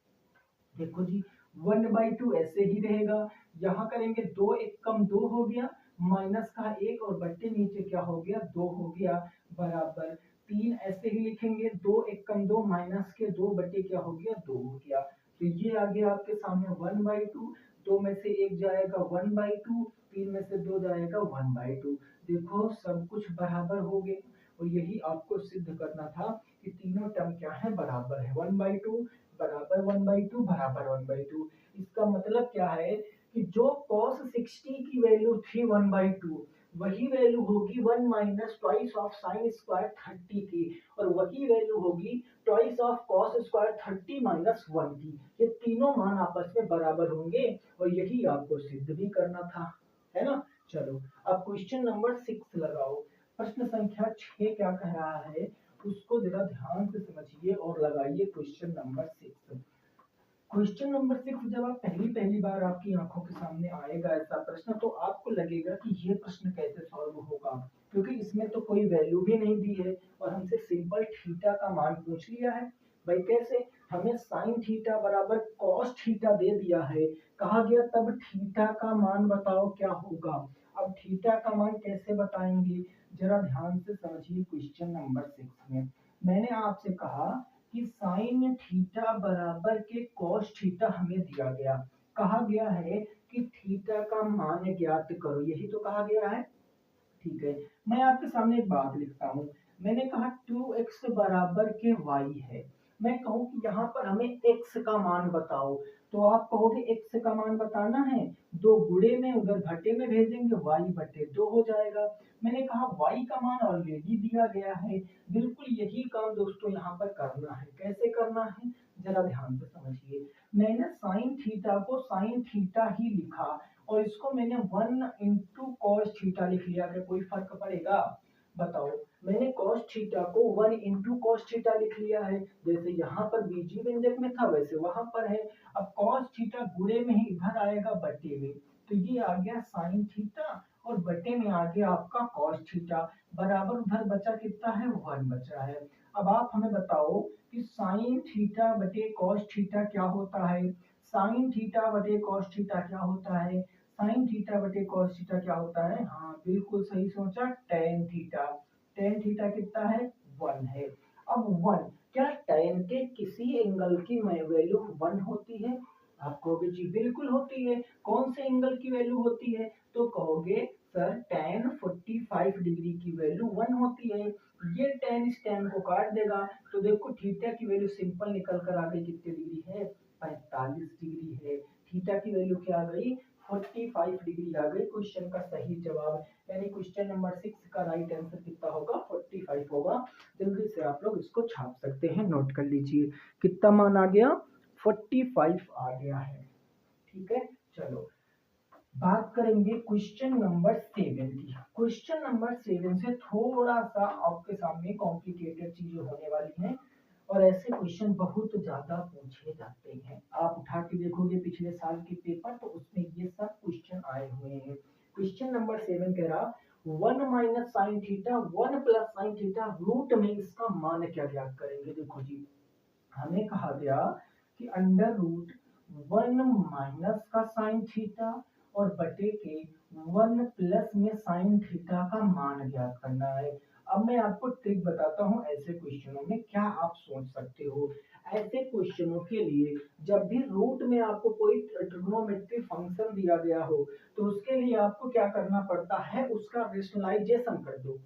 देखो जी 1/2 ऐसे ही रहेगा, यहाँ करेंगे 2 1 कम 2 हो गया, माइनस का 1 और बट्टे नीचे क्या हो गया 2 हो गया, बराबर 3 ऐसे ही लिखेंगे, 2 1 कम 2 माइनस के 2 बट्टे क्या हो गया 2 हो गया। तो ये आ गया आपके सामने 1/2, 2 में से 1 जाएगा 1/2, 3 में से 2 जाएगा 1/2, देखो सब कुछ बराबर हो गए, और यही आपको सिद्ध करना था कि तीनों टर्म क्या है बराबर है, 1/2 बराबर 1/2 बराबर 1/2। इसका मतलब क्या है कि जो cos 60 की वैल्यू थी 1/2, वही वैल्यू होगी 1 minus twice of sine square 30 की, और वही वैल्यू होगी twice of cos square 30 minus 1 की। ये तीनों मान आपस में बराबर होंगे और यही आपको सिद्ध भी करना था, है ना। चलो अब क्वेश्चन नंबर 6 लगाओ। प्रश्न संख्या 6 क्या कह रहा है उसको जरा ध्यान से समझिए और लगाइए क्वेश्चन नंबर 6। क्वेश्चन नंबर 6 जब आप पहली पहली बार आपकी आंखों के सामने आएगा ऐसा प्रश्न, तो आपको लगेगा कि ये प्रश्न कैसे सॉल्व होगा, क्योंकि इसमें तो कोई वैल्यू भी नहीं दी है और हमसे सिंपल थीटा का मान पूछ लिया है। भाई कैसे, हमें साइन थीटा बराबर कॉस थीटा दे दिया है, कहा गया तब थीटा का मान बताओ क्या होगा। अब थीटा का मान कैसे बताएंगे, जरा ध्यान से समझिए क्वेश्चन नंबर 6 में। मैंने आपसे कहा कि साइन थीटा बराबर के कॉस थीटा हमें दिया गया, कहा गया है कि थीटा का मान ज्ञात करो, यही तो कहा गया है। ठीक है, मैं आपके सामने एक बात लिखता हूँ। मैंने कहा 2x बराबर के y है, मैं कहूँ कि यहाँ पर हमें x का मान बताओ, तो आप कहोगे x का मान बताना है, दो गुणे में उधर घटे में भेजेंगे, y बटे 2 हो जाएगा। मैंने कहा y का मान ऑलरेडी दिया गया है, बिल्कुल यही काम दोस्तों यहाँ पर करना है। कैसे करना है जरा ध्यान से समझिए। मैंने साइन थीटा को साइन थीटा ही लिखा और इसको मैंने 1 इंटू कॉस थीटा लिख लिया, क्या कोई फर्क पड़ेगा बताओ। मैंने कॉस थीटा को 1 इंटू कॉस थीटा लिख लिया है, जैसे यहाँ पर बीजी व्यंजक में था वैसे वहां पर है। अब कॉस थीटा गुणे में ही इधर आएगा बटे में, तो ये आ गया साइन थीटा और बटे में आ गया आपका कॉस थीटा, बराबर उधर बचा कितना है 1 बचा है। अब आप हमें बताओ कि साइन थीटा बटे कॉस थीटा क्या होता है, साइन थीटा बटे कॉस थीटा क्या होता है, साइन थीटा बटे कॉस थीटा क्या होता है, हाँ बिल्कुल सही सोचा, टेन थीटा। टेन थीटा कितना है 1 है। अब 1, क्या टेन के किसी एंगल की वैल्यू 1 होती है, आप कहोगे जी बिल्कुल होती है। कौन से एंगल की वैल्यू होती है, तो कहोगे सर टेन 45 डिग्री की वैल्यू 1 होती है। ये टेन इस टेन को काट देगा, तो देखो थीटा की वैल्यू सिंपल निकल कर आ गई, कितनी डिग्री है 45 डिग्री है। थीटा की वैल्यू क्या आ गई 45 डिग्री आ गई, क्वेश्चन का सही जवाब। यानी क्वेश्चन नंबर 6 का राइट आंसर कितना होगा 45 होगा। जल्दी से आप लोग इसको छाप सकते हैं, नोट कर लीजिए कितना मान आ गया 45 आ गया है। ठीक है, चलो बात करेंगे क्वेश्चन नंबर 7 की। क्वेश्चन नंबर 7 से थोड़ा सा आपके सामने कॉम्प्लिकेटेड चीजें होने वाली हैं और ऐसे क्वेश्चन बहुत ज्यादा पूछे जाते हैं। आप उठा के देखोगे पिछले साल के पेपर तो उसमें ये सब क्वेश्चन आए हुए हैं। क्वेश्चन नंबर 7 कह रहा 1 minus sine theta 1 plus sine theta root में इसका मान क्या ज्ञात करेंगे। देखो जी, हमें कहा गया कि अंडर रूट 1 माइनस का साइन थीटा और बटे के 1 प्लस में साइन थीटा का मान ज्ञात करना है। अब मैं आपको ट्रिक बताता हूँ, ऐसे क्वेश्चनों में क्या आप सोच सकते हो। ऐसे क्वेश्चनों के लिए जब भी रूट में आपको कोई ट्रिग्नोमेट्री फंक्शन दिया गया हो, तो उसके लिए आपको क्या करना पड़ता है, उसका रेशनलाइजेशन कर दो।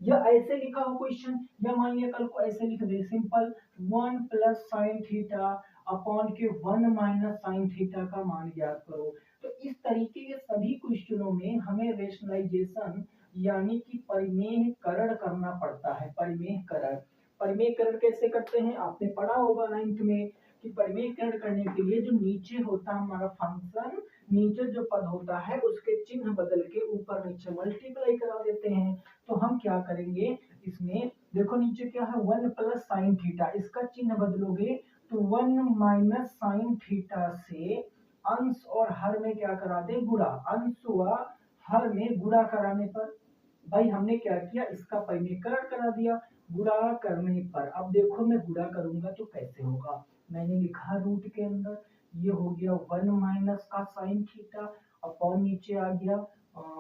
या ऐसे लिखा हो क्वेश्चन, या मानिए कल को ऐसे लिख दे simple 1 plus sine theta upon के 1 माइनस साइन थीटा का मान ज्ञात करो। तो इस तरीके के सभी क्वेश्चनों में हमें रेशनलाइजेशन यानी कि परिमेयकरण करना पड़ता है। परिमेयकरण, परिमेयकरण कैसे करते हैं आपने पढ़ा होगा 9th में कि परिमेयकरण करने के लिए जो नीचे होता है हमारा फंक्शन, नीचे जो पद होता है उसके चिन्ह बदल के ऊपर नीचे मल्टीप्लाई करा देते हैं। तो हम क्या करेंगे इसमें, देखो नीचे क्या है 1 प्लस साइन थीटा, इसका चिन्ह बदलोगे तो 1 माइनस साइन थीटा से अंश और हर में क्या करा दे गुणा, अंश व हर में गुणा कराने पर भाई हमने क्या किया, इसका परिमेयकरण करा दिया गुणा करने पर। अब देखो मैं गुणा करूंगा तो कैसे होगा, मैंने लिखा रूट के अंदर, ये हो गया 1 माइनस का साइन थीटा अपॉन नीचे आ गया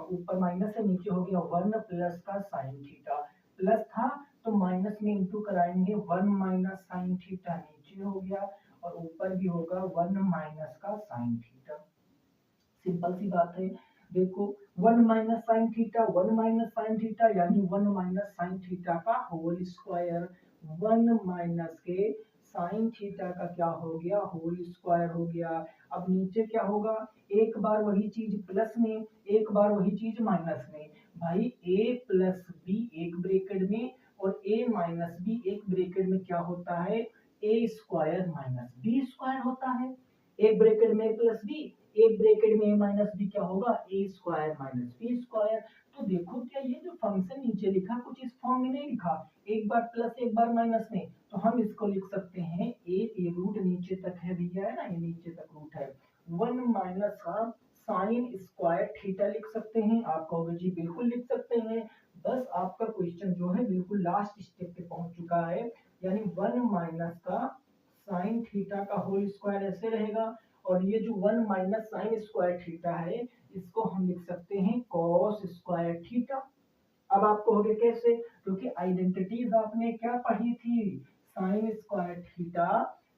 ऊपर माइनस है, नीचे हो गया 1 प्लस का साइन थीटा, प्लस था तो माइनस में इंटू कराएंगे 1 माइनस साइन थीटा नीचे हो गया और ऊपर भी होगा 1 माइनस का साइन थीटा। सिंपल सी बात है। देखो 1 minus sine theta 1 minus sine theta यानी 1 माइनस साइन थीटा का होल स्क्वायर, 1 माइनस के साइन थीटा का क्या हो गया होल स्क्वायर हो गया। अब नीचे क्या होगा, एक बार वही चीज प्लस में एक बार वही चीज माइनस में, भाई a प्लस बी एक ब्रैकेट में और a माइनस बी एक ब्रैकेट में क्या होता है, a square minus b square होता है। एक ब्रैकेट में प्लस बी, एक ब्रैकेट में a माइनस बी क्या होगा, a square minus b square. तो देखो क्या ये जो फंक्शन नीचे लिखा कुछ इस फॉर्म में नहीं लिखा, एक बार प्लस एक बार माइनस में, तो हम इसको लिख सकते हैं ए रूट नीचे तक है भैया, है ना, ये नीचे तक रूट है, 1 माइनस का साइन स्क्वायर थीटा लिख सकते हैं। आप कहोगे जी बिल्कुल लिख सकते हैं, बस आपका क्वेश्चन जो है बिल्कुल लास्ट स्टेप पे पहुंच चुका है, यानी 1 माइनस का साइन थीटा का होल स्क्वायर ऐसे रहेगा, और ये जो 1 माइनस साइन स्क्वायर थीटा है इसको हम लिख सकते हैं कॉस स्क्वायर थीटा। अब आप कहोगे कैसे, क्योंकि आइडेंटिटीज आपने क्या पढ़ी थी, sine square theta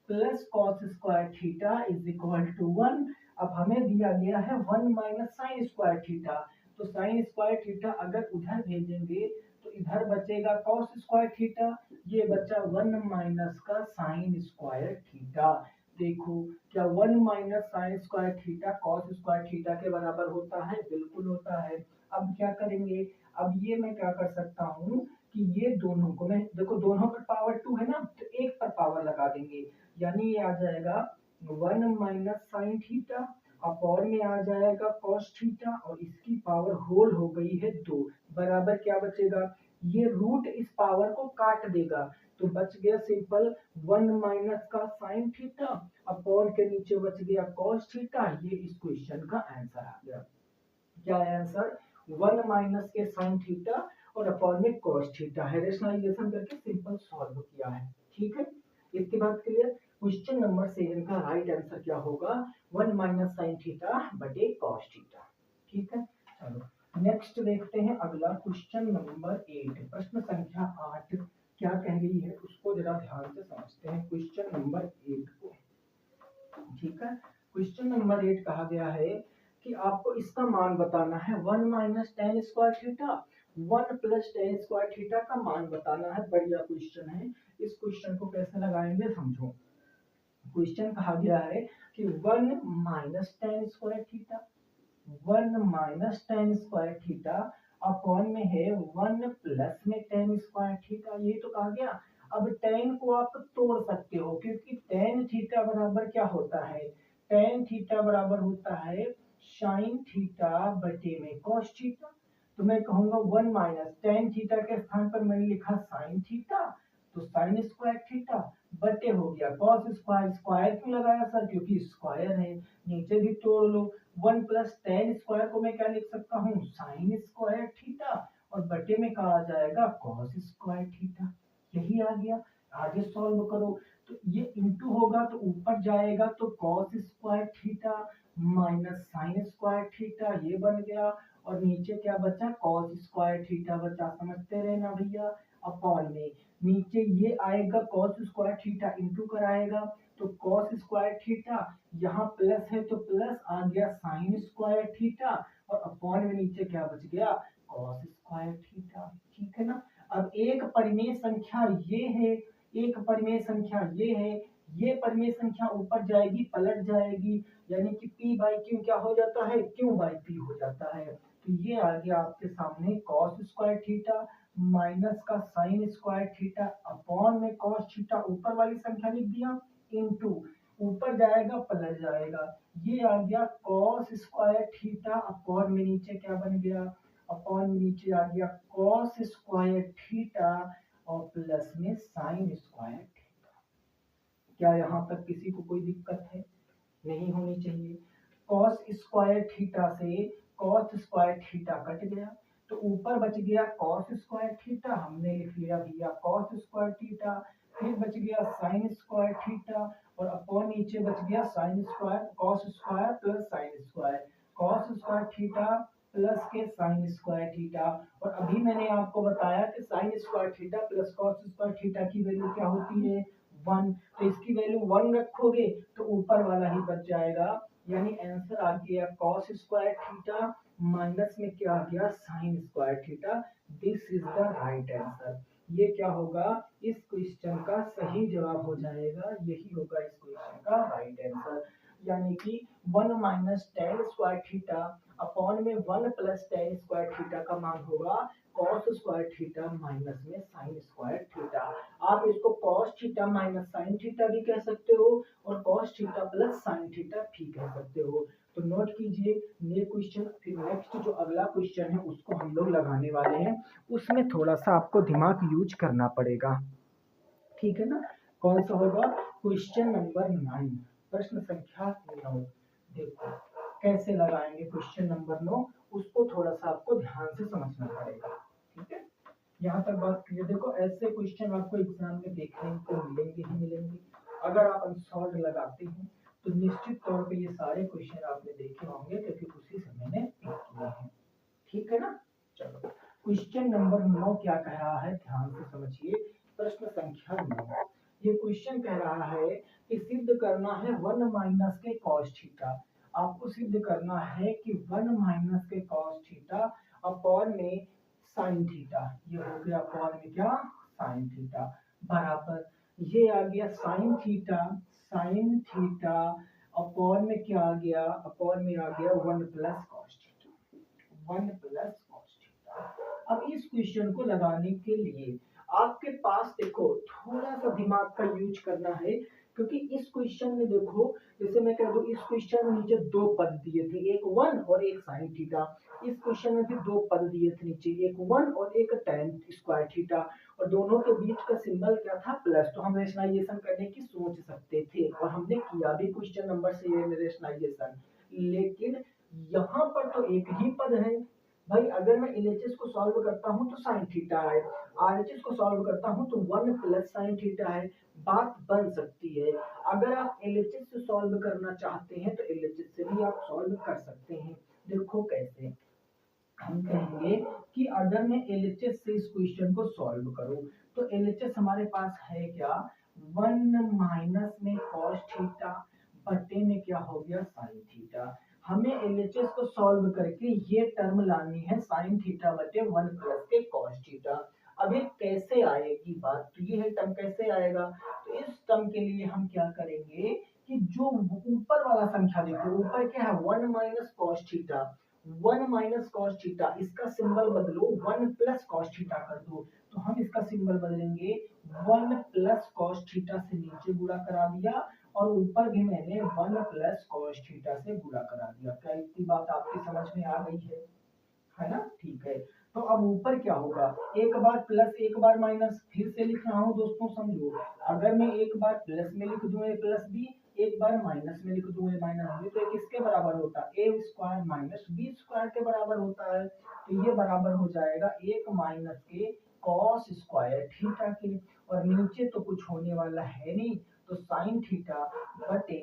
plus cos square theta is equal to 1। अब हमें दिया गया है 1 माइनस साइन स्क्वायर थीटा, तो साइन स्क्वायर थीटा अगर उधर भेजेंगे तो इधर बचेगा कॉस स्क्वायर थीटा, ये बचा 1 माइनस का साइन स्क्वायर थीटा। देखो क्या 1 minus sine square theta cos square theta के बराबर होता है, बिल्कुल होता है। अब क्या करेंगे, अब ये मैं क्या कर सकता हूँ कि ये दोनों को मैं, देखो दोनों पर पावर 2 है ना, तो एक पर पावर लगा देंगे, यानी ये आ जाएगा 1 माइनस साइन थीटा अपॉन में आ जाएगा कॉस थीटा, और इसकी पावर होल हो गई है 2, बराबर क्या बचेगा, ये रूट इस पावर को काट देगा, तो बच गया सिंपल 1 माइनस का साइन थीटा अपॉन के नीचे बच गया कॉस थीटा। ये इस क्वेश्चन का आंसर आ गया। क्या है आंसर, 1 माइनस के साइन थीटा और अपॉन में कॉस थीटा है, रेशनलाइजेशन करके सिंपल सॉल्व किया है। ठीक है, इसके बाद क्लियर। क्वेश्चन नंबर 7 का राइट आंसर क्या होगा, 1 माइनस साइन थीटा बटे कॉस थीटा। ठीक है, चलो नेक्स्ट देखते हैं अगला क्वेश्चन नंबर 8, प्रश्न संख्या 8 क्या कह रही है उसको जरा ध्यान से समझते हैं क्वेश्चन नंबर 8 को। ठीक है, क्वेश्चन नंबर 8 कहा गया है कि आपको इसका मान बताना है 1 minus ten square theta 1 plus ten square theta का मान बताना है। बढ़िया क्वेश्चन है, इस क्वेश्चन को कैसे लगाएंगे समझो। क्वेश्चन कहा गया है कि 1 minus ten square theta 1 minus ten square theta upon में है 1 प्लस में टेन स्क्वायर थीटा, ये तो कहा गया। अब टेन को आप तोड़ सकते हो क्योंकि टेन थीटा बराबर क्या होता है, टेन थीटा बराबर होता है साइन थीटा बटे में कॉस थीटा। तो मैं कहूंगा 1 माइनस टेन थीटा के स्थान पर मैंने लिखा साइन थीटा, तो साइन स्क्वायर थीटा बटे हो गया कॉस स्क्वायर, स्क्वायर क्यों लगाया सर, क्योंकि स्क्वायर है, नीचे भी तोड़ लो, 1 प्लस टेन स्क्वायर को मैं क्या लिख सकता हूँ, साइन स्क्वायर थीटा, और बटे में कहा जाएगा कॉस स्क्वायर थीटा, यही आ गया। आगे सॉल्व करो तो ये इंटू होगा तो ऊपर जाएगा तो cos square theta minus sine square theta ये बन गया, और नीचे क्या बचा, कॉस स्क्वायर थीटा बचा, समझते रहना भैया। अपॉन में नीचे ये आएगा कॉस स्क्वायर थीटा इंटू कराएगा तो कॉस स्क्वायर थीटा, यहाँ प्लस है तो प्लस आ गया साइन स्क्वायर थीटा, और अपॉन में नीचे क्या बच गया, कॉस स्क्वायर थीटा। ठीक है ना, अब एक परिमेय संख्या ये है, एक परिमेय संख्या ये है, ये परिमेय संख्या ऊपर जाएगी पलट जाएगी, यानी कि p बाई क्यू क्या हो जाता है, q बाई p हो जाता है। तो ये आ गया आपके सामने कॉस स्क्वायर थीटा माइनस का साइन स्क्वायर थीटा अपॉन में कॉस थीटा, ऊपर वाली संख्या लिख दिया, इनटू ऊपर जाएगा पलट जाएगा, ये आ गया कॉस स्क्वायर थीटा अपॉन में नीचे क्या बन गया, अपॉन में नीचे आ गया कॉस स्क्वायर थीटा और प्लस में साइन स्क्वायर थीटा। क्या यहाँ तक किसी को कोई दिक्कत है, नहीं होनी चाहिए। कॉस स्क्वायर थीटा से कॉस स्क्वायर थीटा कट गया तो ऊपर बच गया कॉस स्क्वायर थीटा, हमने लिख लिया भैया कॉस स्क्वायर थीटा, फिर बच गया साइन स्क्वायर थीटा, और अपॉन नीचे बच गया sine square cos square plus sine square, cos square theta plus के साइन स्क्वायर थीटा। और अभी मैंने आपको बताया कि sign square theta plus cos square theta की वैल्यू क्या होती है, 1, तो इसकी वैल्यू 1 रखोगे तो ऊपर वाला ही बच जाएगा, यानी आंसर आ गया कॉस स्क्वायर थीटा माइनस में क्या आ गया sign square theta. This is the right answer, ये क्या होगा इस क्वेश्चन का सही जवाब हो जाएगा, यही होगा इस क्वेश्चन का राइट आंसर। यानी कि 1 minus ten square theta upon में 1 प्लस टेन स्क्वायर थीटा का मान होगा कॉस स्क्वायर थीटा माइनस में साइन स्क्वायर थीटा। आप इसको cos theta minus sine theta भी कह सकते हो और cos theta plus sine theta भी कह सकते हो। तो नोट कीजिए ये क्वेश्चन। फिर नेक्स्ट जो अगला क्वेश्चन है उसको हम लोग लगाने वाले हैं, उसमें थोड़ा सा आपको दिमाग यूज करना पड़ेगा, ठीक है ना। कौन सा होगा? क्वेश्चन नंबर 9, प्रश्न संख्या 9। देखो कैसे लगाएंगे क्वेश्चन नंबर 9, उसको थोड़ा सा आपको ध्यान से समझना पड़ेगा, ठीक है। यहाँ तक बात क्लियर। देखो ऐसे क्वेश्चन आपको एग्जाम में देखने को मिलेंगे ही मिलेंगे। अगर आप अनसॉल्व लगाते हैं तो निश्चित तौर पे ये सारे क्वेश्चन आपने देखे होंगे क्योंकि उसी से मैंने पिक किए हैं, ठीक है ना। चलो क्वेश्चन नंबर 9 क्या कह रहा है, ध्यान से समझिए। प्रश्न संख्या 9, ये क्वेश्चन कह रहा है कि सिद्ध करना है 1 माइनस के कॉस थीटा। आपको सिद्ध करना है कि 1 माइनस के कॉस थीटा अपॉन में साइन थीटा, ये हो गया अपॉन में क्या साइन थीटा, बराबर ये आ गया sine theta, sign theta upon में क्या आ गया, अपॉन में आ गया 1 plus cos theta, 1 plus cos theta. अब इस क्वेश्चन को लगाने के लिए आपके पास देखो थोड़ा सा दिमाग का यूज करना है, क्योंकि इस क्वेश्चन में देखो जैसे मैं कह दूं इस क्वेश्चन में नीचे दो पद दिए थे, एक 1 और एक साइन थीटा। इस क्वेश्चन में भी दो पद दिए थे नीचे, एक 1 और एक tan स्क्वायर थीटा, और दोनों के बीच का सिंबल क्या था प्लस। तो हम रेशनलाइजेशन करने की सोच सकते थे और हमने किया भी क्वेश्चन नंबर से ये रेशनलाइजेशन। लेकिन यहाँ पर तो एक ही पद है भाई। अगर मैं एलएचएस को सॉल्व करता हूँ तो साइन थीटा है, आरएचएस को सॉल्व करता हूँ तो 1 प्लस साइन थीटा है, बात बन सकती है। अगर आप एलएचएस से सॉल्व करना चाहते हैं तो एलएचएस से भी आप सॉल्व कर सकते हैं। देखो कैसे, हम कहेंगे कि अगर मैं एलएचएस से इस क्वेश्चन को सॉल्व करूं तो एलएचएस हमारे पास है क्या 1 माइनस में कॉस थीटा बटे में क्या हो गया साइन थीटा। हमें एलएचएस को सॉल्व करके ये टर्म लानी है साइन थीटा बटे 1 प्लस के कॉस थीटा। अब ये कैसे आएगी बात, तो ये है टर्म कैसे आएगा। तो इस टर्म के लिए हम क्या करेंगे कि जो ऊपर वाला संख्या देखो, ऊपर क्या है 1 minus cos theta, 1 minus cos theta, इसका सिंबल बदलो 1 प्लस कॉस थीटा कर दो। तो हम इसका सिंबल बदलेंगे 1 प्लस कॉस थीटा से नीचे गुणा करा दिया और ऊपर भी मैंने 1 प्लस कॉस थीटा से गुणा करा दिया। क्या इतनी बात आपकी समझ में आ गई है ना, ठीक है। तो अब ऊपर क्या होगा, एक बार प्लस एक बार माइनस, फिर से लिख रहा हूँ दोस्तों समझो। अगर मैं एक बार प्लस में लिख दूं ए प्लस बी, एक बार माइनस में लिख दूं ए माइनस बी, तो ये किसके बराबर होता है, ए स्क्वायर माइनस बी स्क्वायर के बराबर होता है। तो ये बराबर हो जाएगा 1 माइनस के कॉस स्क्वायर थीटा के, और नीचे तो कुछ होने वाला है नहीं, तो साइन थीटा बटे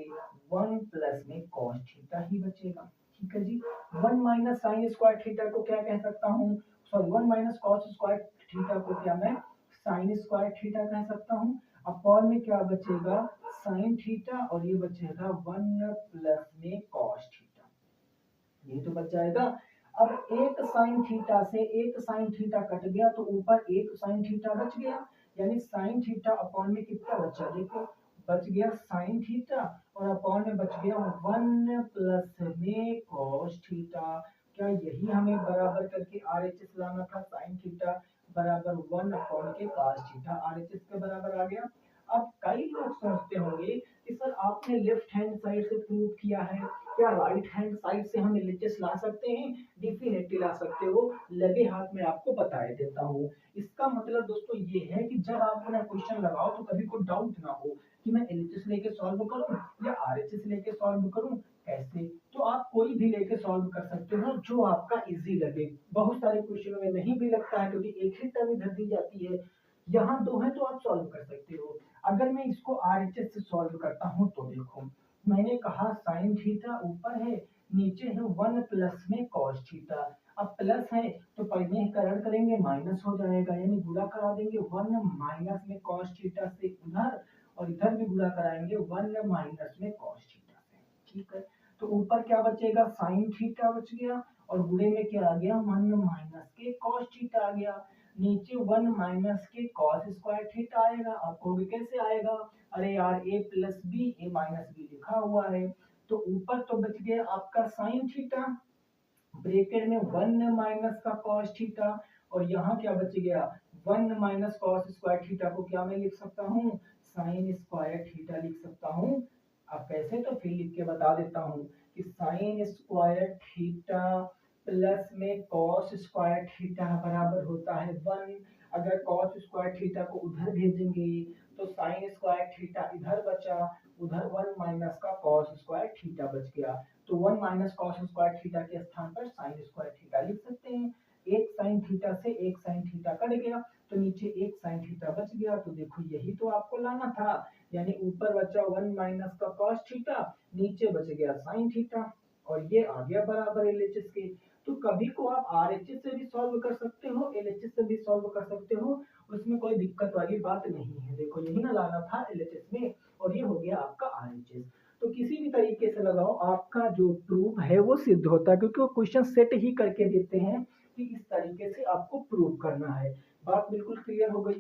1 प्लस में कॉस थीटा ही बचेगा, ठीक है जी। 1 माइनस साइन स्क्वायर थीटा को क्या कह सकता हूँ, sorry 1 minus cos square theta को क्या मैं साइन स्क्वायर थीटा कह सकता हूँ। अपॉन में क्या बचेगा साइन थीटा और ये बचेगा 1 प्लस में कॉस थीटा, ये तो बच जाएगा। अब एक साइन थीटा से एक साइन थीटा कट गया तो ऊपर एक साइन थीटा बच गया, यानी साइन थीटा अपॉन में कितना बचा, देखो बच गया साइन थीटा और अपॉन में बच गया 1 प्लस में कॉस थीटा। क्या यही हमें बराबर करके आरएचएस लाना था, साइन थीटा बराबर 1 अपॉन के कॉस थीटा, आरएचएस के बराबर आ गया। अब कई लोग सोचते होंगे कि सर आपने लेफ्ट हैंड साइड से प्रूव किया है, क्या राइट हैंड साइड से हम एलएचएस ला सकते हैं, डेफिनेटली ला सकते हो, लगे हाथ में आपको बता देता हूँ। इसका मतलब दोस्तों ये है कि जब आप अपना क्वेश्चन लगाओ तो कभी कोई डाउट ना हो कि मैं एलएचएस लेके सॉल्व करूं या आरएचएस लेके सॉल्व करूं, कैसे। तो आप कोई भी लेके सॉल्व कर सकते हो जो आपका इजी लगे। बहुत सारे क्वेश्चनों में नहीं भी लगता है क्योंकि एक ही टर्म इधर दी जाती है, यहाँ दो है तो आप सॉल्व कर सकते हो। अगर मैं इसको आरएचएस से सॉल्व करता हूँ तो देखो मैंने कहा साइन थीटा ऊपर है, नीचे है 1 प्लस में कॉस थीटा। अब प्लस है तो पहले करण करेंगे माइनस हो जाएगा, यानी गुणा करा देंगे 1 माइनस में कॉस थीटा से उधर, और इधर भी गुणा कराएंगे 1 माइनस में कॉस थीटा से, ठीक है। तो ऊपर क्या बचेगा साइन थीटा बच गया और गुणे में क्या आ गया 1 माइनस के कॉस थीटा आ गया, नीचे 1 माइनस के कॉस स्क्वायर थीटा आएगा। आपको भी कैसे आएगा, अरे यार ए प्लस बी ए माइनस बी लिखा हुआ है, तो ऊपर तो बच गया आपका साइन थीटा, ब्रैकेट में 1 माइनस का कॉस थीटा, और यहाँ क्या बच गया 1 माइनस कॉस स्क्वायर थीटा को क्या मैं लिख सकता हूँ साइन स्क्वायर थीटा लिख सकता हूँ। अब कैसे, तो फिर लिख के बता देता हूँ कि साइन स्क्वायर थीटा प्लस में कॉस स्क्वायर थीटा बराबर होता है 1। अगर कॉस स्क्वायर थीटा को उधर भेजेंगे तो साइन स्क्वायर थीटा इधर बचा, उधर 1 माइनस का कॉस स्क्वायर थीटा बच गया, तो 1 माइनस कॉस स्क्वायर थीटा के स्थान पर साइन स्क्वायर थीटा लिख सकते हैं। एक साइन थीटा से एक साइन थीटा कट गया तो नीचे एक साइन थीटा बच गया, तो देखो यही तो आपको लाना था, यानी ऊपर बचा 1 माइनस का कॉस थीटा, नीचे बच गया साइन थीटा, और ये आ गया बराबर एलएचएस के। तो कभी को आप आरएचएस से भी सॉल्व कर सकते हो, एलएचएस से भी सॉल्व कर सकते हो, उसमें कोई दिक्कत वाली बात नहीं है। देखो यही ना लाना था एलएचएस में, और ये हो गया आपका आरएचएस। तो किसी भी तरीके से लगाओ आपका जो प्रूफ है वो सिद्ध होता है, क्योंकि वो क्वेश्चन सेट ही करके देते हैं कि इस तरीके से आपको प्रूव करना है। बात बिल्कुल क्लियर हो गई।